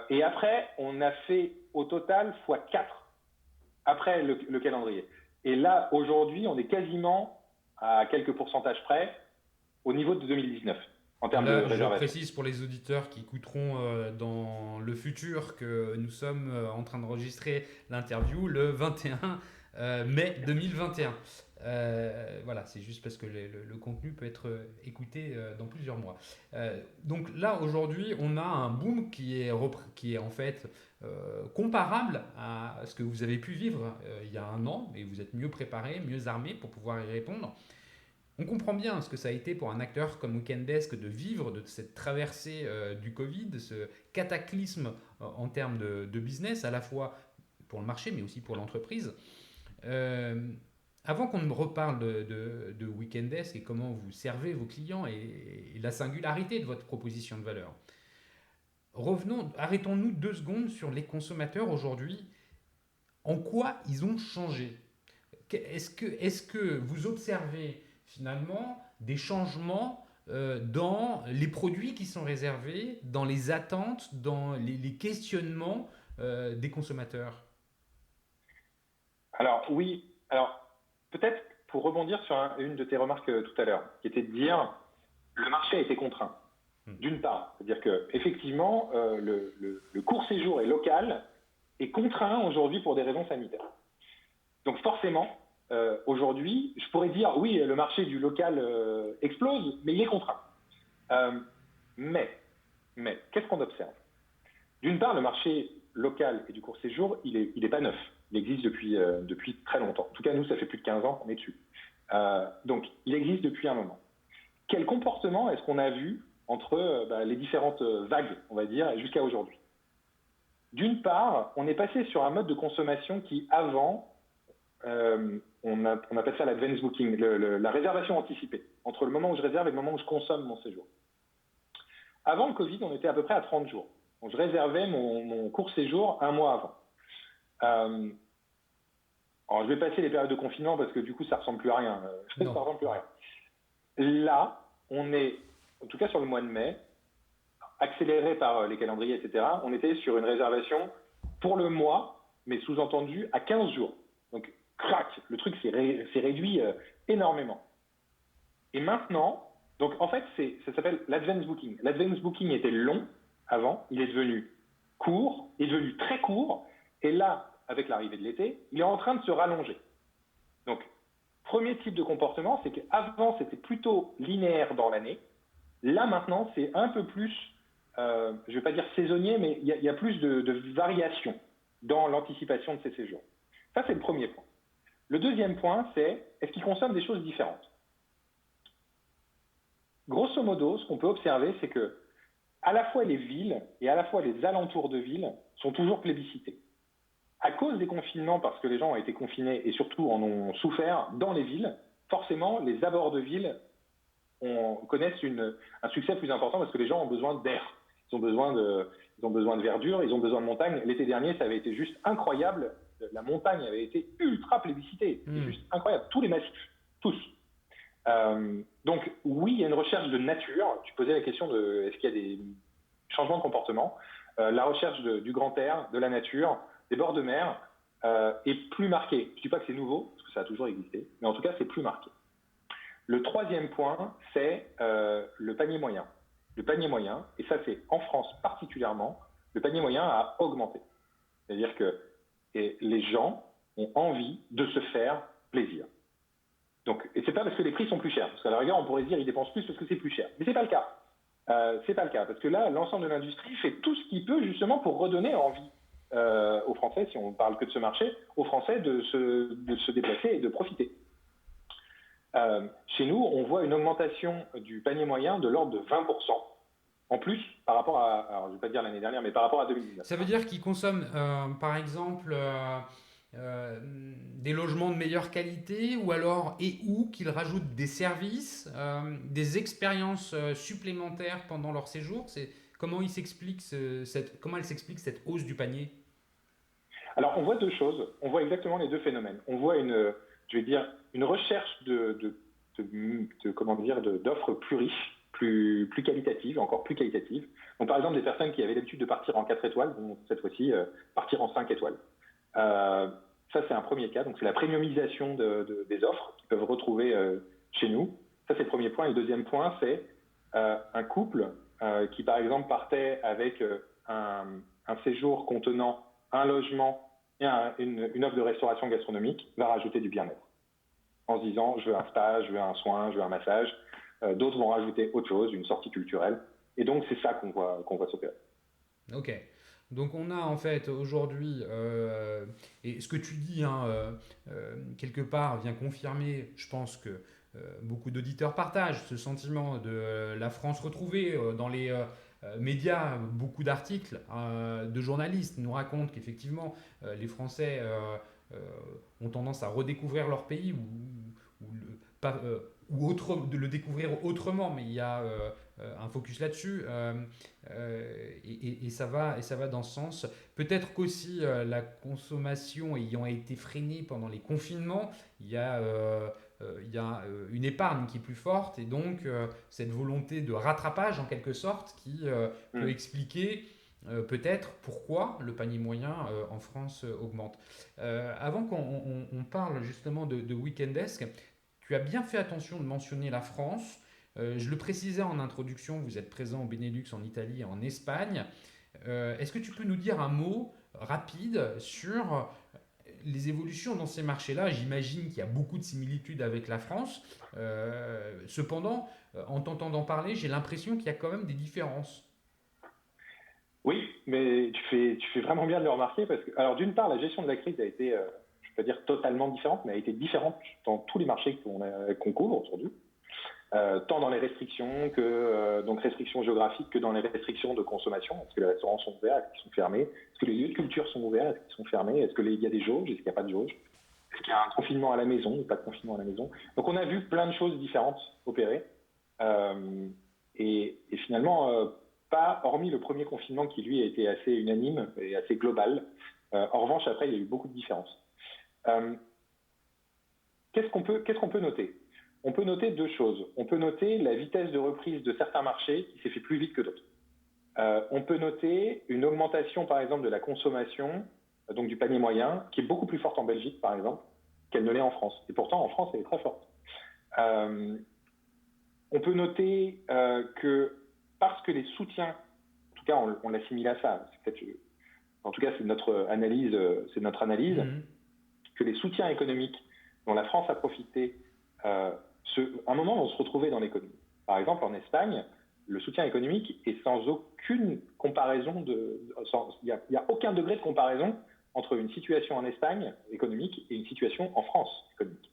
Et après, on a fait au total fois 4 après le calendrier. Et là, aujourd'hui, on est quasiment à quelques pourcentages près au niveau de 2019 en termes de réservation. Je précise pour les auditeurs qui écouteront dans le futur que nous sommes en train d'enregistrer l'interview le 21 mai 2021. Voilà, c'est juste parce que le contenu peut être écouté dans plusieurs mois. Donc là, aujourd'hui, on a un boom qui est en fait comparable à ce que vous avez pu vivre il y a un an, et vous êtes mieux préparé, mieux armé pour pouvoir y répondre. On comprend bien ce que ça a été pour un acteur comme Weekendesk de vivre de cette traversée du Covid, de ce cataclysme en termes de business, à la fois pour le marché mais aussi pour l'entreprise. Avant qu'on ne reparle de Weekendesk et comment vous servez vos clients et la singularité de votre proposition de valeur, arrêtons-nous 2 secondes sur les consommateurs aujourd'hui. En quoi ils ont changé ? Est-ce que vous observez finalement des changements dans les produits qui sont réservés, dans les attentes, dans les questionnements des consommateurs ? Alors oui, peut-être pour rebondir sur une de tes remarques tout à l'heure, qui était de dire le marché a été contraint. D'une part, c'est-à-dire qu'effectivement, le court séjour et local est contraint aujourd'hui pour des raisons sanitaires. Donc forcément, aujourd'hui, je pourrais dire oui, le marché du local explose, mais il est contraint. Mais qu'est-ce qu'on observe ? D'une part, le marché local et du court séjour, il est pas neuf. Il existe depuis très longtemps. En tout cas, nous, ça fait plus de 15 ans qu'on est dessus. Donc, il existe depuis un moment. Quel comportement est-ce qu'on a vu entre les différentes vagues, on va dire, jusqu'à aujourd'hui ? D'une part, on est passé sur un mode de consommation qui, avant, on appelle ça l'advance booking, la réservation anticipée, entre le moment où je réserve et le moment où je consomme mon séjour. Avant le Covid, on était à peu près à 30 jours. Donc, je réservais mon court séjour un mois avant. Alors, je vais passer les périodes de confinement parce que du coup, ça ressemble plus à rien. Ça ressemble plus à rien. Là, on est, en tout cas sur le mois de mai, accéléré par les calendriers, etc., on était sur une réservation pour le mois, mais sous-entendu à 15 jours. Donc, crac, le truc s'est réduit énormément. Et maintenant, donc en fait, ça s'appelle l'advance booking. L'advance booking était long avant, il est devenu court, il est devenu très court, et là, avec l'arrivée de l'été, il est en train de se rallonger. Donc, premier type de comportement, c'est qu'avant, c'était plutôt linéaire dans l'année. Là, maintenant, c'est un peu plus, je ne vais pas dire saisonnier, mais il y a plus de variation dans l'anticipation de ces séjours. Ça, c'est le premier point. Le deuxième point, c'est est-ce qu'ils consomment des choses différentes ? Grosso modo, ce qu'on peut observer, c'est que à la fois les villes et à la fois les alentours de villes sont toujours plébiscités. À cause des confinements, parce que les gens ont été confinés et surtout en ont souffert dans les villes, forcément, les abords de villes connaissent un succès plus important parce que les gens ont besoin d'air. Ils ont besoin de verdure, ils ont besoin de montagne. L'été dernier, ça avait été juste incroyable. La montagne avait été ultra plébiscitée. C'était juste incroyable. Tous les massifs, tous. Donc oui, il y a une recherche de nature. Tu posais la question de est-ce qu'il y a des changements de comportement. La recherche du grand air, de la nature, des bords de mer est plus marquée. Je ne dis pas que c'est nouveau, parce que ça a toujours existé, mais en tout cas, c'est plus marqué. Le troisième point, c'est le panier moyen. Le panier moyen, et ça c'est en France particulièrement, le panier moyen a augmenté. C'est-à-dire que les gens ont envie de se faire plaisir. Donc, et c'est pas parce que les prix sont plus chers, parce qu'à la rigueur, on pourrait se dire ils dépensent plus parce que c'est plus cher. Mais c'est pas le cas. C'est pas le cas, parce que là, l'ensemble de l'industrie fait tout ce qu'il peut justement pour redonner envie aux Français, si on parle que de ce marché, aux Français de se déplacer et de profiter. Chez nous, on voit une augmentation du panier moyen de l'ordre de 20%. En plus, par rapport à, alors je ne vais pas dire l'année dernière, mais par rapport à 2019. Ça veut dire qu'ils consomment, par exemple, des logements de meilleure qualité ou alors et où qu'ils rajoutent des services, des expériences supplémentaires pendant leur séjour. Comment comment elle s'explique cette hausse du panier? Alors, on voit deux choses. On voit exactement les deux phénomènes. On voit je vais dire, une recherche comment dire, d'offres plus riches, plus qualitatives, encore plus qualitatives. Donc, par exemple, des personnes qui avaient l'habitude de partir en 4 étoiles vont cette fois-ci partir en 5 étoiles. Euh, Ça, c'est un premier cas. Donc, c'est la premiumisation des offres qu'ils peuvent retrouver chez nous. Ça, c'est le premier point. Et le deuxième point, c'est un couple qui, par exemple, partait avec un séjour contenant un logement et une offre de restauration gastronomique, va rajouter du bien-être. En se disant, je veux un spa, je veux un soin, je veux un massage. D'autres vont rajouter autre chose, une sortie culturelle. Et donc, c'est ça qu'on voit s'opérer. Ok. Donc on a en fait aujourd'hui, et ce que tu dis hein, quelque part vient confirmer, je pense que beaucoup d'auditeurs partagent ce sentiment de la France retrouvée dans les médias. Beaucoup d'articles de journalistes nous racontent qu'effectivement les Français euh, ont tendance à redécouvrir leur pays ou pas, de le découvrir autrement, mais il y a un focus là-dessus et ça va dans ce sens. Peut-être qu'aussi la consommation ayant été freinée pendant les confinements, il y a une épargne qui est plus forte et donc cette volonté de rattrapage en quelque sorte qui peut expliquer peut-être pourquoi le panier moyen en France augmente. Avant qu'on parle justement de Weekendesk, tu as bien fait attention de mentionner la France. Je le précisais en introduction, vous êtes présent au Benelux, en Italie et en Espagne. Est-ce que tu peux nous dire un mot rapide sur les évolutions dans ces marchés-là? J'imagine qu'il y a beaucoup de similitudes avec la France. Cependant, en t'entendant parler, j'ai l'impression qu'il y a quand même des différences. Oui, mais tu fais vraiment bien de le remarquer parce que, alors d'une part, la gestion de la crise a été, je ne peux pas dire totalement différente, mais a été différente dans tous les marchés qu'on couvre aujourd'hui, tant dans les restrictions donc restrictions géographiques que dans les restrictions de consommation. Est-ce que les restaurants sont ouverts? Est-ce qu'ils sont fermés? Est-ce que les lieux de culture sont ouverts? Est-ce qu'ils sont fermés? Est-ce qu'il y a des jauges? Est-ce qu'il n'y a pas de jauges? Est-ce qu'il y a un confinement à la maison ou pas de confinement à la maison? Donc on a vu plein de choses différentes opérer. Et finalement, pas hormis le premier confinement qui lui a été assez unanime et assez global. En revanche, après, il y a eu beaucoup de différences. Euh, qu'est-ce qu'on peut noter? On peut noter deux choses. On peut noter la vitesse de reprise de certains marchés qui s'est fait plus vite que d'autres. On peut noter une augmentation, par exemple, de la consommation, donc du panier moyen, qui est beaucoup plus forte en Belgique, par exemple, qu'elle ne l'est en France. Et pourtant, en France, elle est très forte. Euh, on peut noter que parce que les soutiens, en tout cas, on l'assimile à ça, en tout cas, c'est notre analyse, que les soutiens économiques dont la France a profité, à un moment, on se retrouvait dans l'économie. Par exemple, en Espagne, le soutien économique est sans aucune comparaison, il n'y a aucun degré de comparaison entre une situation en Espagne économique et une situation en France économique.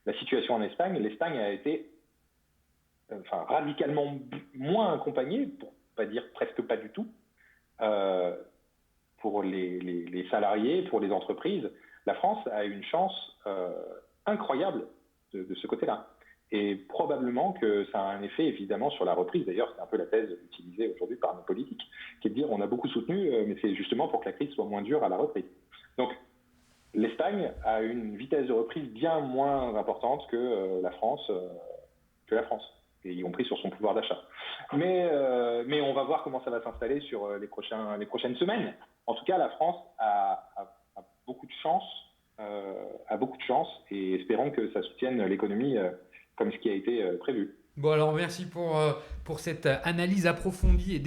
La situation en Espagne, l'Espagne a été radicalement moins accompagnée, pour pas dire presque pas du tout, pour les salariés, pour les entreprises. La France a eu une chance incroyable de ce côté-là. Et probablement que ça a un effet évidemment sur la reprise. D'ailleurs, c'est un peu la thèse utilisée aujourd'hui par nos politiques, qui est de dire on a beaucoup soutenu, mais c'est justement pour que la crise soit moins dure à la reprise. Donc, l'Espagne a une vitesse de reprise bien moins importante que la France, et y compris sur son pouvoir d'achat. Mais on va voir comment ça va s'installer sur les prochaines semaines. En tout cas, la France a beaucoup de chance, et espérons que ça soutienne l'économie comme ce qui a été prévu. Bon, alors merci pour cette analyse approfondie et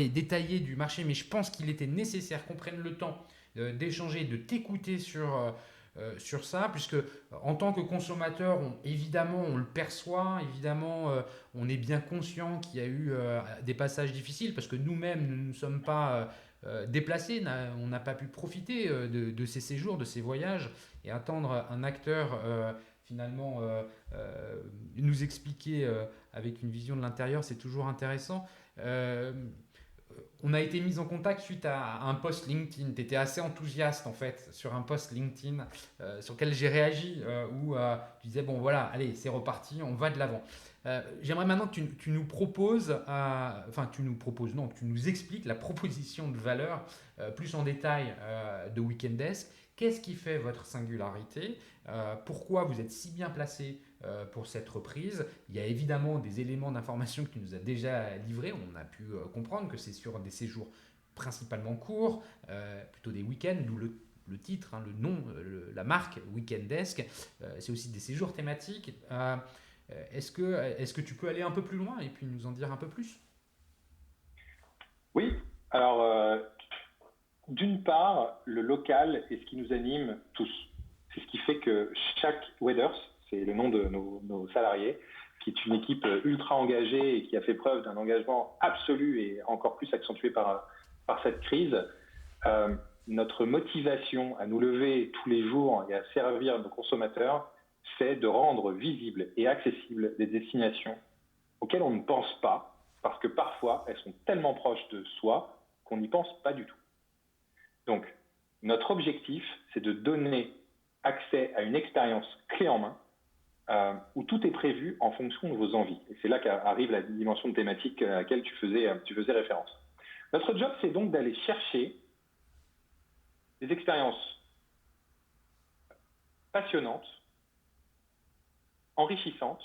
détaillée du marché, mais je pense qu'il était nécessaire qu'on prenne le temps d'échanger, de t'écouter sur ça, puisque en tant que consommateur, évidemment, on le perçoit, évidemment, on est bien conscient qu'il y a eu des passages difficiles, parce que nous-mêmes, nous ne sommes pas déplacés, on n'a pas pu profiter de ces séjours, de ces voyages, et attendre un acteur finalement nous expliquer avec une vision de l'intérieur, c'est toujours intéressant. on a été mis en contact suite à un post LinkedIn. Tu étais assez enthousiaste en fait sur un post LinkedIn sur lequel j'ai réagi où tu disais bon voilà, allez, c'est reparti, on va de l'avant. J'aimerais maintenant que tu nous proposes, non, que tu nous expliques la proposition de valeur plus en détail de Weekend Desk. Qu'est-ce qui fait votre singularité? Pourquoi vous êtes si bien placé pour cette reprise? Il y a évidemment des éléments d'information que tu nous as déjà livrés. On a pu comprendre que c'est sur des séjours principalement courts, plutôt des week-ends, d'où le titre, hein, le nom, la marque Weekend Desk. C'est aussi des séjours thématiques. Est-ce que tu peux aller un peu plus loin et puis nous en dire un peu plus? Oui, alors d'une part, le local est ce qui nous anime tous. C'est ce qui fait que chaque Weathers, c'est le nom de nos salariés, qui est une équipe ultra engagée et qui a fait preuve d'un engagement absolu et encore plus accentué par cette crise, notre motivation à nous lever tous les jours et à servir nos consommateurs, c'est de rendre visibles et accessibles des destinations auxquelles on ne pense pas, parce que parfois elles sont tellement proches de soi qu'on n'y pense pas du tout. Donc, notre objectif, c'est de donner accès à une expérience clé en main où tout est prévu en fonction de vos envies. Et c'est là qu'arrive la dimension de thématique à laquelle tu faisais référence. Notre job, c'est donc d'aller chercher des expériences passionnantes, enrichissantes,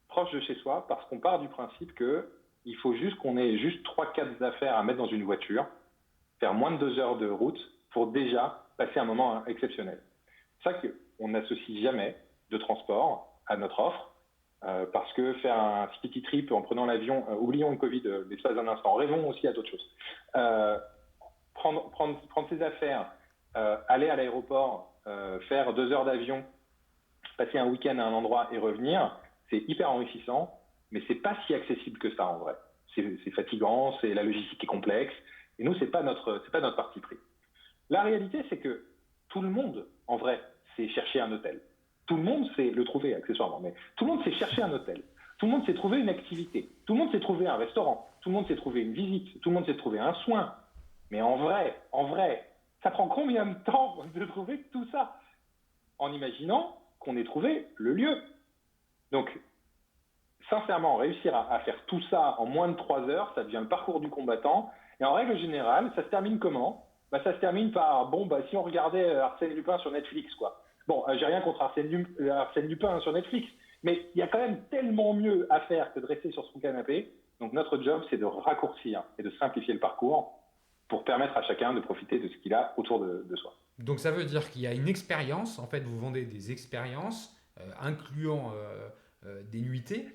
proches de chez soi, parce qu'on part du principe qu'il faut juste qu'on ait juste 3-4 affaires à mettre dans une voiture, faire moins de 2 heures de route pour déjà passer un moment exceptionnel. C'est ça qu'on n'associe jamais de transport à notre offre, parce que faire un city trip en prenant l'avion, oublions le Covid l'espace d'un instant, rêvons aussi à d'autres choses. Prendre ses affaires, aller à l'aéroport, faire 2 heures d'avion, passer un week-end à un endroit et revenir, c'est hyper enrichissant, mais c'est pas si accessible que ça en vrai. C'est fatigant, la logistique est complexe, et nous, c'est pas notre parti pris. La réalité, c'est que tout le monde, en vrai, sait chercher un hôtel. Tout le monde sait le trouver, accessoirement, mais tout le monde sait chercher un hôtel. Tout le monde sait trouver une activité. Tout le monde sait trouver un restaurant. Tout le monde sait trouver une visite. Tout le monde sait trouver un soin. Mais en vrai, ça prend combien de temps de trouver tout ça? En imaginant qu'on ait trouvé le lieu. Donc, sincèrement, réussir à faire tout ça en moins de 3 heures, ça devient le parcours du combattant. Et en règle générale, ça se termine comment? Ça se termine par, si on regardait Arsène Lupin sur Netflix, quoi. Bon, j'ai rien contre Arsène Lupin sur Netflix, mais il y a quand même tellement mieux à faire que de rester sur son canapé. Donc notre job, c'est de raccourcir et de simplifier le parcours pour permettre à chacun de profiter de ce qu'il a autour de soi. Donc ça veut dire qu'il y a une expérience, en fait vous vendez des expériences incluant des nuitées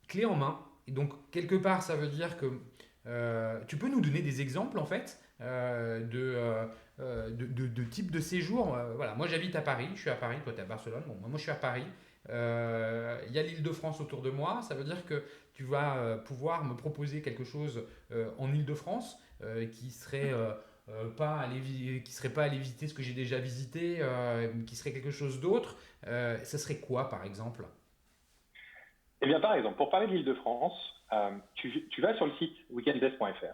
clés en main. Et donc quelque part ça veut dire que tu peux nous donner des exemples en fait de type de séjour. Voilà, moi j'habite à Paris, je suis à Paris, toi tu es à Barcelone, bon, moi je suis à Paris. Il y a l'Île-de-France autour de moi, ça veut dire que tu vas pouvoir me proposer quelque chose en Île-de-France qui serait pas aller visiter ce que j'ai déjà visité, qui serait quelque chose d'autre. Ça serait quoi par exemple? Eh bien par exemple, pour parler de l'Île-de-France, tu vas sur le site weekenddesk.fr. Tu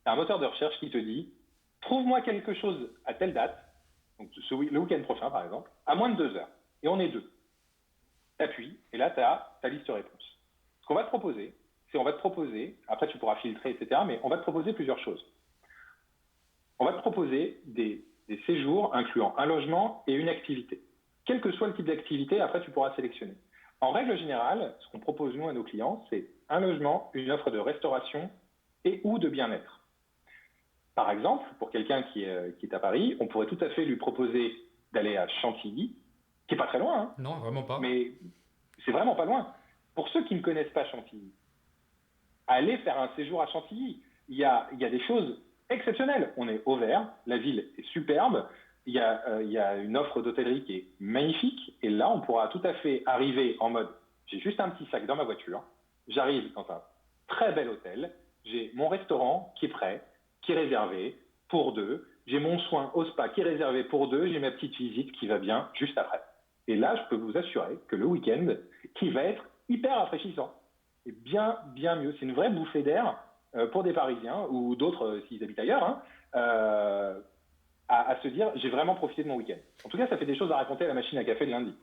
as un moteur de recherche qui te dit trouve-moi quelque chose à telle date, donc le week-end prochain par exemple, à moins de 2 heures. Et on est 2. T'appuies et là tu as ta liste de réponses. Ce qu'on va te proposer, après tu pourras filtrer, etc., mais on va te proposer plusieurs choses. On va te proposer des séjours incluant un logement et une activité. Quel que soit le type d'activité, après tu pourras sélectionner. En règle générale, ce qu'on propose nous à nos clients, c'est un logement, une offre de restauration et ou de bien-être. Par exemple, pour quelqu'un qui est à Paris, on pourrait tout à fait lui proposer d'aller à Chantilly, qui n'est pas très loin. Hein, non, vraiment pas. Mais c'est vraiment pas loin. Pour ceux qui ne connaissent pas Chantilly, allez faire un séjour à Chantilly. Il y a des choses exceptionnelles. On est au vert, la ville est superbe, il y a une offre d'hôtellerie qui est magnifique, et là, on pourra tout à fait arriver en mode, j'ai juste un petit sac dans ma voiture, j'arrive dans un très bel hôtel, j'ai mon restaurant qui est prêt, qui est réservé pour 2, j'ai mon soin au spa qui est réservé pour 2, j'ai ma petite visite qui va bien juste après. Et là, je peux vous assurer que le week-end, qui va être hyper rafraîchissant. est bien, bien mieux. C'est une vraie bouffée d'air pour des Parisiens ou d'autres s'ils habitent ailleurs, hein, à se dire j'ai vraiment profité de mon week-end. En tout cas, ça fait des choses à raconter à la machine à café le lundi.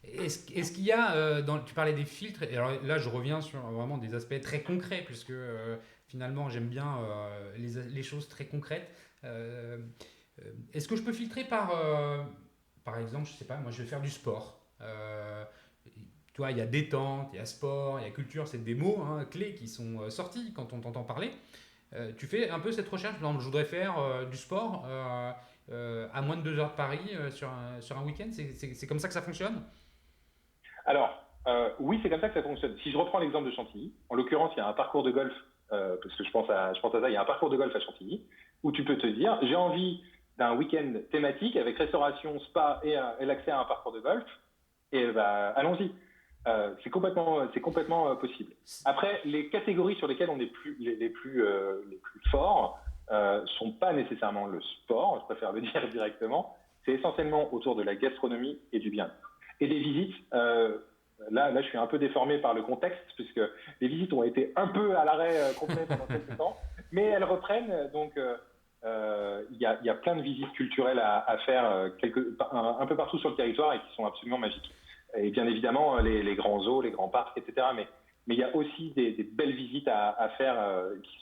Est-ce qu'il y a, tu parlais des filtres, et alors là je reviens sur vraiment des aspects très concrets, puisque finalement j'aime bien les choses très concrètes. Euh, Est-ce que je peux filtrer par exemple, je sais pas, moi je vais faire du sport. Tu vois, il y a détente, il y a sport, il y a culture, c'est des mots hein, clés qui sont sortis quand on t'entend parler. Tu fais un peu cette recherche, par exemple, je voudrais faire du sport à moins de 2 heures de Paris sur un week-end, c'est comme ça que ça fonctionne? Alors, oui, c'est comme ça que ça fonctionne. Si je reprends l'exemple de Chantilly, en l'occurrence, il y a un parcours de golf, parce que je pense à ça, il y a un parcours de golf à Chantilly, où tu peux te dire, j'ai envie d'un week-end thématique avec restauration, spa et l'accès à un parcours de golf, et bah, allons-y. C'est complètement possible. Après, les catégories sur lesquelles on est les plus forts sont pas nécessairement le sport, je préfère le dire directement, c'est essentiellement autour de la gastronomie et du bien-être. Et des visites, là, je suis un peu déformé par le contexte, puisque les visites ont été un peu à l'arrêt complet pendant quelques temps, mais elles reprennent, donc il y a plein de visites culturelles à faire un peu partout sur le territoire et qui sont absolument magiques. Et bien évidemment, les grands zoos, les grands parcs, etc. Mais il y a aussi des belles visites à faire qui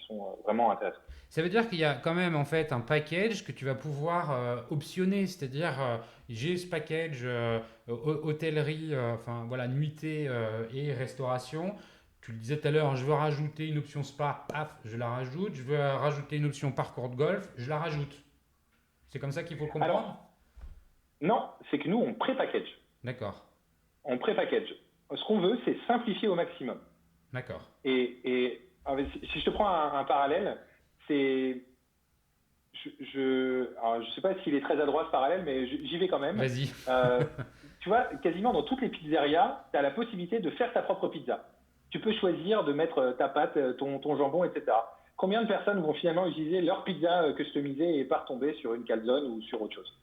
sont vraiment intéressantes. Ça veut dire qu'il y a quand même en fait un package que tu vas pouvoir optionner, c'est-à-dire j'ai ce package hôtellerie, enfin voilà, nuitée et restauration. Tu le disais tout à l'heure, je veux rajouter une option spa, paf, je la rajoute. Je veux rajouter une option parcours de golf, je la rajoute. C'est comme ça qu'il faut le comprendre? Alors, non, c'est que nous, on pré-package. D'accord, On pré-package. Ce qu'on veut, c'est simplifier au maximum. d'accord. Si je te prends un parallèle, c'est alors, je sais pas s'il est très adroit ce parallèle, mais j'y vais quand même. Vas-y. Euh, Tu vois, quasiment dans toutes les pizzerias, tu as la possibilité de faire ta propre pizza. Tu peux choisir de mettre ta pâte, ton jambon, etc. Combien de personnes vont finalement utiliser leur pizza customisée et pas retomber sur une calzone ou sur autre chose?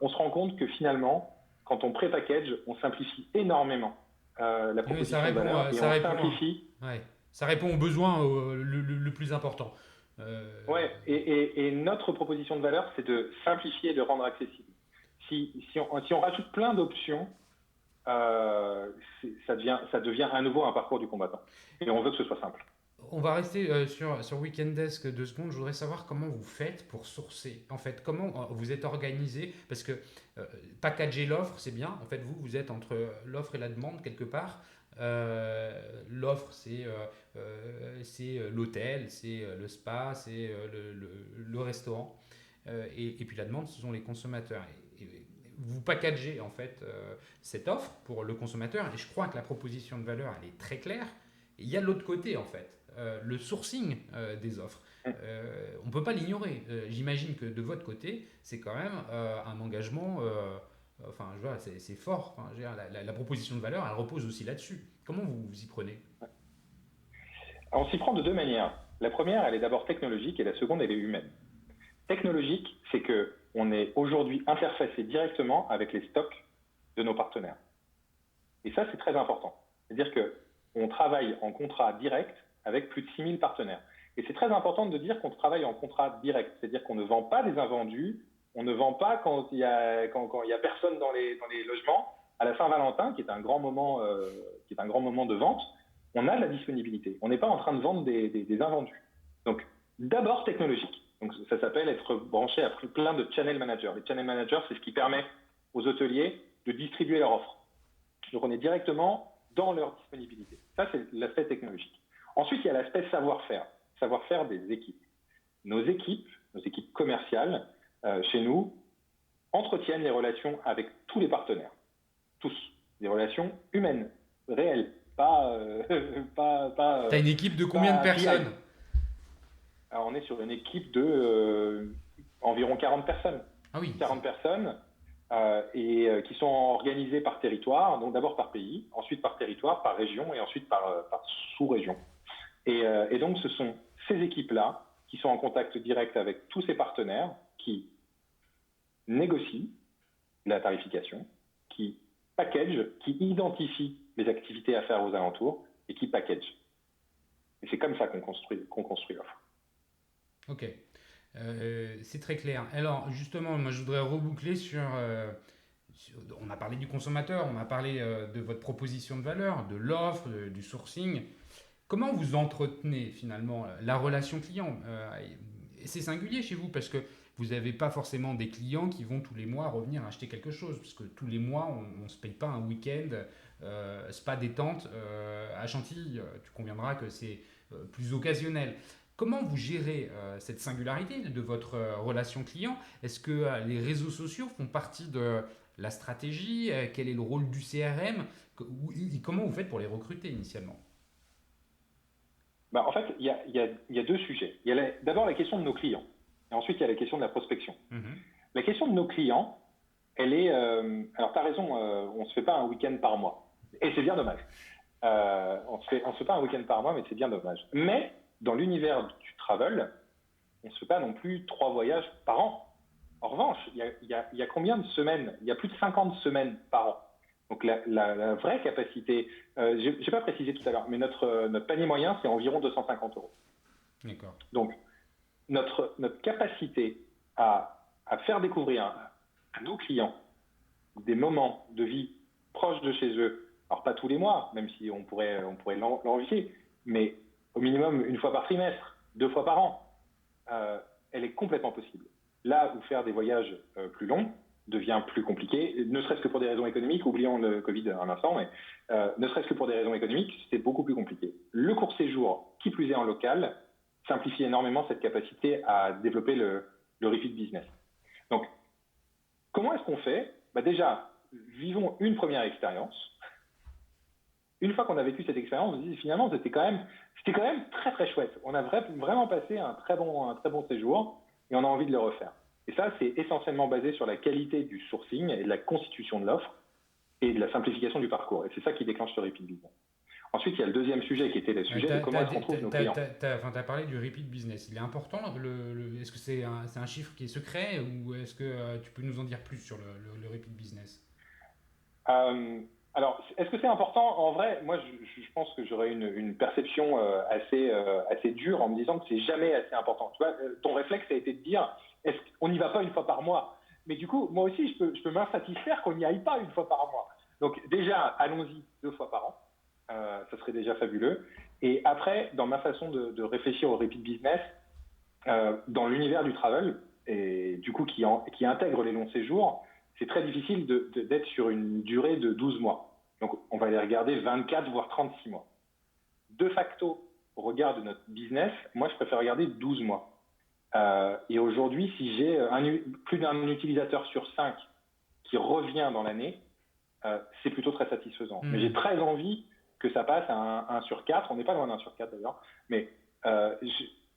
On se rend compte que finalement, quand on pré-package, on simplifie énormément la Oui, ça proposition de répond, valeur et ça on répond, simplifie. ouais, ça répond aux besoins le plus important. Euh, Ouais, et notre proposition de valeur, c'est de simplifier et de rendre accessible. Si on rajoute plein d'options, ça devient à nouveau un parcours du combattant. Et on veut que ce soit simple. On va rester sur Weekend Desk 2 secondes. Je voudrais savoir comment vous faites pour sourcer. En fait, comment vous êtes organisé? Parce que packager l'offre, c'est bien. En fait, vous êtes entre l'offre et la demande quelque part. L'offre, c'est l'hôtel, c'est le spa, c'est le restaurant. Et puis la demande, ce sont les consommateurs. Et vous packagez en fait cette offre pour le consommateur. Et je crois que la proposition de valeur, elle est très claire. Et il y a l'autre côté en fait, le sourcing des offres. On ne peut pas l'ignorer. J'imagine que de votre côté, c'est quand même un engagement. Enfin, je vois, c'est fort. Enfin, je veux dire, la proposition de valeur, elle repose aussi là-dessus. Comment vous vous y prenez? Alors, on s'y prend de deux manières. La première, elle est d'abord technologique et la seconde, elle est humaine. Technologique, c'est que on est aujourd'hui interfacé directement avec les stocks de nos partenaires. Et ça, c'est très important. C'est-à-dire qu'on travaille en contrat direct avec plus de 6000 partenaires. Et c'est très important de dire qu'on travaille en contrat direct. C'est-à-dire qu'on ne vend pas des invendus, on ne vend pas quand il y a personne dans les logements. À la Saint-Valentin, qui est un grand moment de vente, on a de la disponibilité. On n'est pas en train de vendre des invendus. Donc, d'abord technologique. Donc, ça s'appelle être branché à plein de channel managers. Les channel managers, c'est ce qui permet aux hôteliers de distribuer leur offre. Donc, on est directement dans leur disponibilité. Ça, c'est l'aspect technologique. Ensuite, il y a l'aspect savoir-faire des équipes. Nos équipes commerciales, chez nous, entretiennent les relations avec tous les partenaires. Tous. Des relations humaines, réelles. Pas, T'as une équipe de combien de pas PI. personnes? Alors, on est sur une équipe de environ 40 personnes. Ah oui. 40 personnes et qui sont organisées par territoire, donc d'abord par pays, ensuite par territoire, par région et ensuite par sous-région. Et donc, ce sont ces équipes-là qui sont en contact direct avec tous ces partenaires qui négocient la tarification, qui packagent, qui identifient les activités à faire aux alentours et qui package. Et c'est comme ça qu'on construit l'offre. Ok, c'est très clair. Alors justement, moi je voudrais reboucler on a parlé du consommateur, on a parlé de votre proposition de valeur, de l'offre, du sourcing. Comment vous entretenez finalement la relation client? Et c'est singulier chez vous parce que vous n'avez pas forcément des clients qui vont tous les mois revenir acheter quelque chose, parce que tous les mois, on ne se paye pas un week-end spa détente à Chantilly. Tu conviendras que c'est plus occasionnel. Comment vous gérez cette singularité de votre relation client? Est-ce que les réseaux sociaux font partie de la stratégie? Quel est le rôle du CRM? Comment vous faites pour les recruter initialement? En fait, il y a deux sujets. Il y a d'abord la question de nos clients. Et ensuite, il y a la question de la prospection. La question de nos clients, elle est... alors, tu as raison, on ne se fait pas un week-end par mois. Et c'est bien dommage. On ne se fait pas un week-end par mois, mais c'est bien dommage. Mais dans l'univers du travel, on ne se fait pas non plus 3 voyages par an. En revanche, il y a combien de semaines? Il y a plus de 50 semaines par an. Donc la vraie capacité, je n'ai pas précisé tout à l'heure, mais notre panier moyen, c'est environ 250 euros. D'accord. Donc notre capacité à faire découvrir à nos clients des moments de vie proches de chez eux, alors pas tous les mois, même si on pourrait l'envier, mais au minimum une fois par trimestre, 2 fois par an, elle est complètement possible. Là où faire des voyages plus longs devient plus compliqué, ne serait-ce que pour des raisons économiques, oublions le Covid un instant, mais ne serait-ce que pour des raisons économiques, c'est beaucoup plus compliqué. Le court séjour, qui plus est en local, simplifie énormément cette capacité à développer le repeat business. Donc, comment est-ce qu'on fait? Déjà, vivons une première expérience. Une fois qu'on a vécu cette expérience, on se dit finalement c'était quand même très très chouette. On a vraiment passé un très bon séjour et on a envie de le refaire. Et ça, c'est essentiellement basé sur la qualité du sourcing et de la constitution de l'offre et de la simplification du parcours. Et c'est ça qui déclenche le repeat business. Ensuite, il y a le deuxième sujet qui était le sujet de comment est-ce qu'on trouve nos clients. Tu as parlé du repeat business. Il est important, est-ce que c'est un chiffre qui est secret ou est-ce que tu peux nous en dire plus sur le repeat business? Alors, est-ce que c'est important? En vrai, moi, je pense que j'aurais une perception assez dure en me disant que c'est jamais assez important. Tu vois, ton réflexe a été de dire, est-ce qu'on n'y va pas une fois par mois? Mais du coup, moi aussi, je peux m'insatisfaire qu'on n'y aille pas une fois par mois. Donc déjà, allons-y 2 fois par an. Ça serait déjà fabuleux. Et après, dans ma façon de réfléchir au repeat business, dans l'univers du travel, et du coup qui intègre les longs séjours, c'est très difficile d'être sur une durée de 12 mois. Donc, on va les regarder 24, voire 36 mois. De facto, au regard de notre business, moi, je préfère regarder 12 mois. Et aujourd'hui, si j'ai plus d'un utilisateur sur 5 qui revient dans l'année, c'est plutôt très satisfaisant. Mais j'ai très envie que ça passe à 1 sur 4. On n'est pas loin d'1 sur 4 d'ailleurs. Mais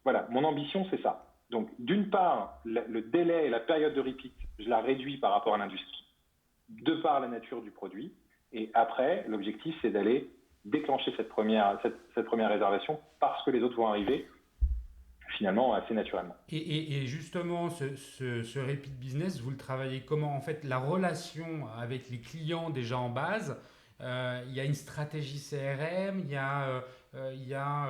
voilà, mon ambition, c'est ça. Donc, d'une part, le délai et la période de repeat, je la réduis par rapport à l'industrie, de par la nature du produit. Et après, l'objectif, c'est d'aller déclencher cette première réservation parce que les autres vont arriver finalement assez naturellement. Et justement, ce repeat business, vous le travaillez comment? En fait, la relation avec les clients déjà en base, il y a une stratégie CRM, il y a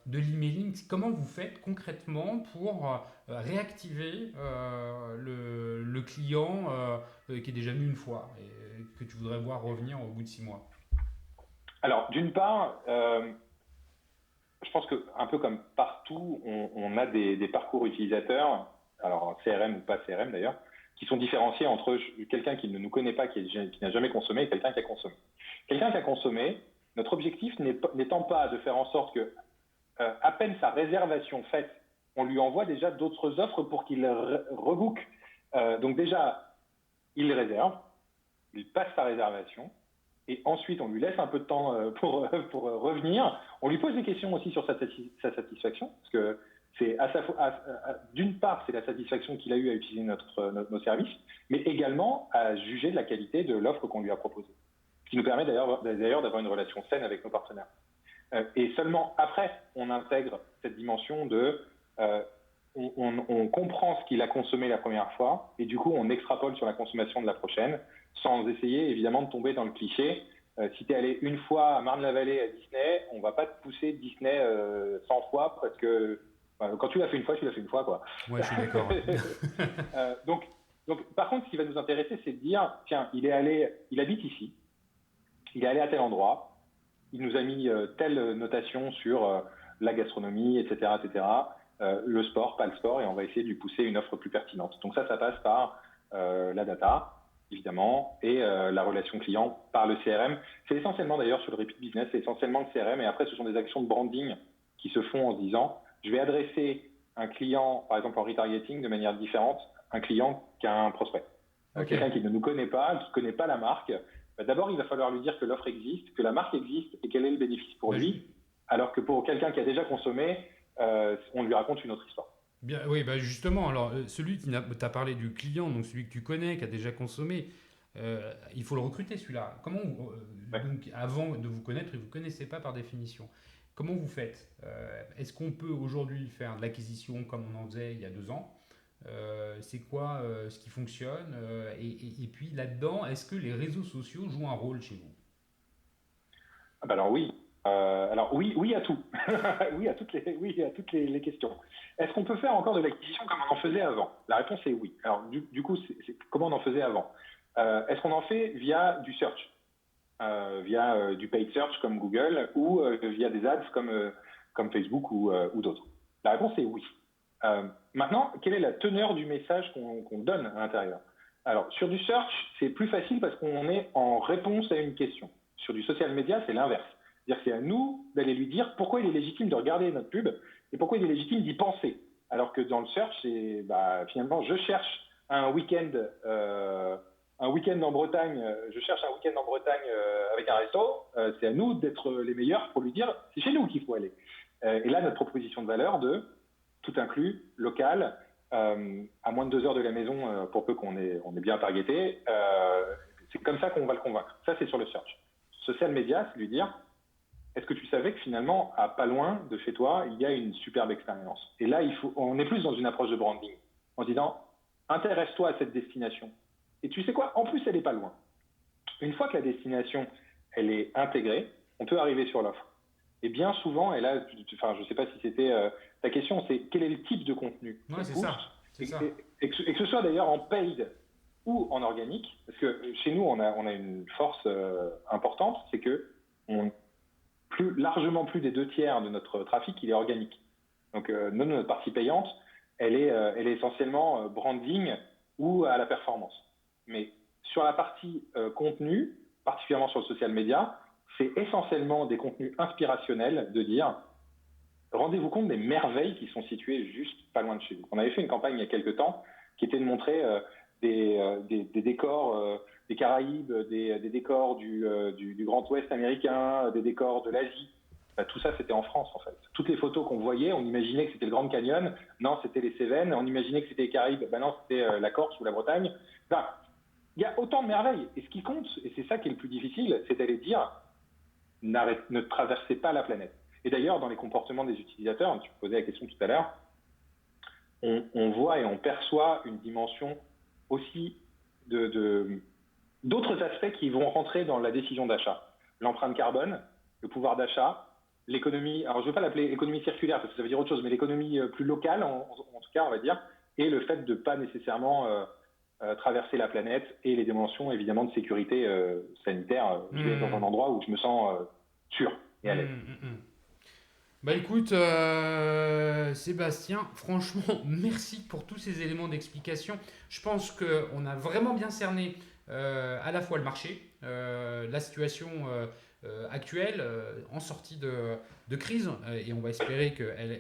de l'emailing. Comment vous faites concrètement pour réactiver le client qui est déjà venu une fois et que tu voudrais voir revenir au bout de 6 mois? Alors, d'une part, je pense qu'un peu comme partout, on a des parcours utilisateurs, alors CRM ou pas CRM d'ailleurs, qui sont différenciés entre quelqu'un qui ne nous connaît pas, qui n'a jamais consommé, et quelqu'un qui a consommé. Quelqu'un qui a consommé, notre objectif n'étant pas de faire en sorte que, à peine sa réservation faite, on lui envoie déjà d'autres offres pour qu'il rebook. Donc déjà, il réserve, il passe sa réservation, et ensuite on lui laisse un peu de temps pour revenir. On lui pose des questions aussi sur sa satisfaction, parce que c'est d'une part, c'est la satisfaction qu'il a eue à utiliser nos services, mais également à juger de la qualité de l'offre qu'on lui a proposée. Ce qui nous permet d'ailleurs d'avoir une relation saine avec nos partenaires. Et seulement après, on intègre cette dimension de... on comprend ce qu'il a consommé la première fois, et du coup, on extrapole sur la consommation de la prochaine, sans essayer évidemment de tomber dans le cliché Si tu es allé une fois à Marne-la-Vallée à Disney, on va pas te pousser Disney 100 fois parce que quand tu l'as fait une fois, tu l'as fait une fois, quoi. Ouais, je suis d'accord. Donc, par contre, ce qui va nous intéresser, c'est de dire, tiens, il habite ici, il est allé à tel endroit, il nous a mis telle notation sur la gastronomie, etc., le sport, pas le sport, et on va essayer de lui pousser une offre plus pertinente. Donc ça passe par la data, évidemment, et la relation client par le CRM. C'est essentiellement d'ailleurs sur le repeat business, c'est essentiellement le CRM, et après ce sont des actions de branding qui se font en se disant, je vais adresser un client, par exemple en retargeting, de manière différente, un client qu'un prospect. Okay. Quelqu'un qui ne nous connaît pas, qui ne connaît pas la marque, d'abord il va falloir lui dire que l'offre existe, que la marque existe et quel est le bénéfice pour lui, alors que pour quelqu'un qui a déjà consommé, on lui raconte une autre histoire. Bien, oui, justement, alors celui qui t'a parlé du client, donc celui que tu connais, qui a déjà consommé, il faut le recruter celui-là. Comment donc, avant de vous connaître, vous ne vous connaissez pas par définition. Comment vous faites Est-ce qu'on peut aujourd'hui faire de l'acquisition comme on en faisait il y a 2 ans C'est quoi ce qui fonctionne et puis là-dedans, est-ce que les réseaux sociaux jouent un rôle chez vous? Alors oui. Oui à tout. Oui à toutes les questions. Est-ce qu'on peut faire encore de l'acquisition comme on en faisait avant? La réponse est oui. Alors du coup, c'est comment on en faisait avant? Est-ce qu'on en fait via du search, via du paid search comme Google ou via des ads comme Facebook ou d'autres? La réponse est oui. Maintenant, quelle est la teneur du message qu'on donne à l'intérieur? Alors sur du search, c'est plus facile parce qu'on est en réponse à une question. Sur du social media, c'est l'inverse. C'est-à-dire que c'est à nous d'aller lui dire pourquoi il est légitime de regarder notre pub et pourquoi il est légitime d'y penser. Alors que dans le search, c'est finalement, je cherche un week-end en Bretagne, avec un resto. C'est à nous d'être les meilleurs pour lui dire c'est chez nous qu'il faut aller. Et là, notre proposition de valeur de tout inclus, local, à moins de 2 heures de la maison, pour peu qu'on ait bien targeté, c'est comme ça qu'on va le convaincre. Ça, c'est sur le search. Social media, c'est lui dire est-ce que tu savais que finalement, à pas loin de chez toi, il y a une superbe expérience? Et là, on est plus dans une approche de branding, en disant, intéresse-toi à cette destination. Et tu sais quoi? En plus, elle n'est pas loin. Une fois que la destination, elle est intégrée, on peut arriver sur l'offre. Et bien souvent, et là, je ne sais pas si c'était ta question, c'est quel est le type de contenu? Ouais, c'est ça. Et que ce soit d'ailleurs en paid ou en organique, parce que chez nous, on a une force importante, c'est que largement plus des 2/3 de notre trafic, il est organique. Donc notre partie payante, elle est essentiellement branding ou à la performance. Mais sur la partie contenu, particulièrement sur le social media, c'est essentiellement des contenus inspirationnels de dire rendez-vous compte des merveilles qui sont situées juste pas loin de chez vous. On avait fait une campagne il y a quelques temps qui était de montrer des décors des Caraïbes, des décors du Grand Ouest américain, des décors de l'Asie. Tout ça, c'était en France, en fait. Toutes les photos qu'on voyait, on imaginait que c'était le Grand Canyon. Non, c'était les Cévennes. On imaginait que c'était les Caraïbes. Non, c'était la Corse ou la Bretagne. Enfin, il y a autant de merveilles. Et ce qui compte, et c'est ça qui est le plus difficile, c'est d'aller dire ne traversez pas la planète. Et d'ailleurs, dans les comportements des utilisateurs, tu me posais la question tout à l'heure, on voit et on perçoit une dimension aussi d'autres aspects qui vont rentrer dans la décision d'achat. L'empreinte carbone, le pouvoir d'achat, l'économie, alors je ne veux pas l'appeler économie circulaire parce que ça veut dire autre chose, mais l'économie plus locale, en tout cas, on va dire, et le fait de ne pas nécessairement traverser la planète et les dimensions, évidemment, de sécurité sanitaire. Je vais être dans un endroit où je me sens sûr et à l'aise. Bah écoute, Sébastien, franchement, merci pour tous ces éléments d'explication. Je pense qu'on a vraiment bien cerné à la fois le marché, la situation actuelle en sortie de crise, et on va espérer qu'elle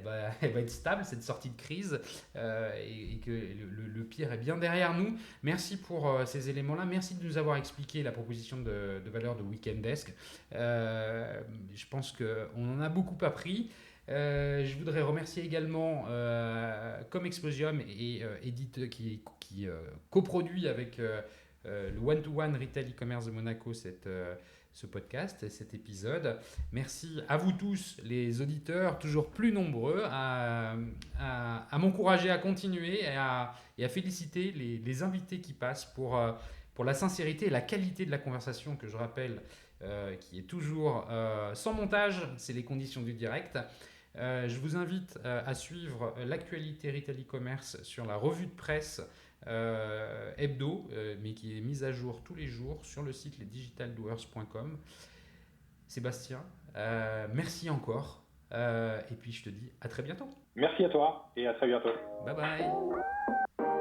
va être stable, cette sortie de crise, et que le pire est bien derrière nous. Merci pour ces éléments-là. Merci de nous avoir expliqué la proposition de valeur de Weekend Desk. Je pense qu'on en a beaucoup appris. Je voudrais remercier également Comme Explosium et Edith qui coproduit avec le One-to-One Retail e-commerce de Monaco ce podcast, cet épisode. Merci à vous tous, les auditeurs, toujours plus nombreux, à m'encourager à continuer et à féliciter les invités qui passent pour pour la sincérité et la qualité de la conversation que je rappelle, qui est toujours sans montage, c'est les conditions du direct. Je vous invite à suivre l'actualité Retail e-commerce sur la revue de presse hebdo, mais qui est mise à jour tous les jours sur le site lesdigitaldoers.com. Sébastien, merci encore. Et puis je te dis à très bientôt. Merci à toi et à très bientôt. Bye bye.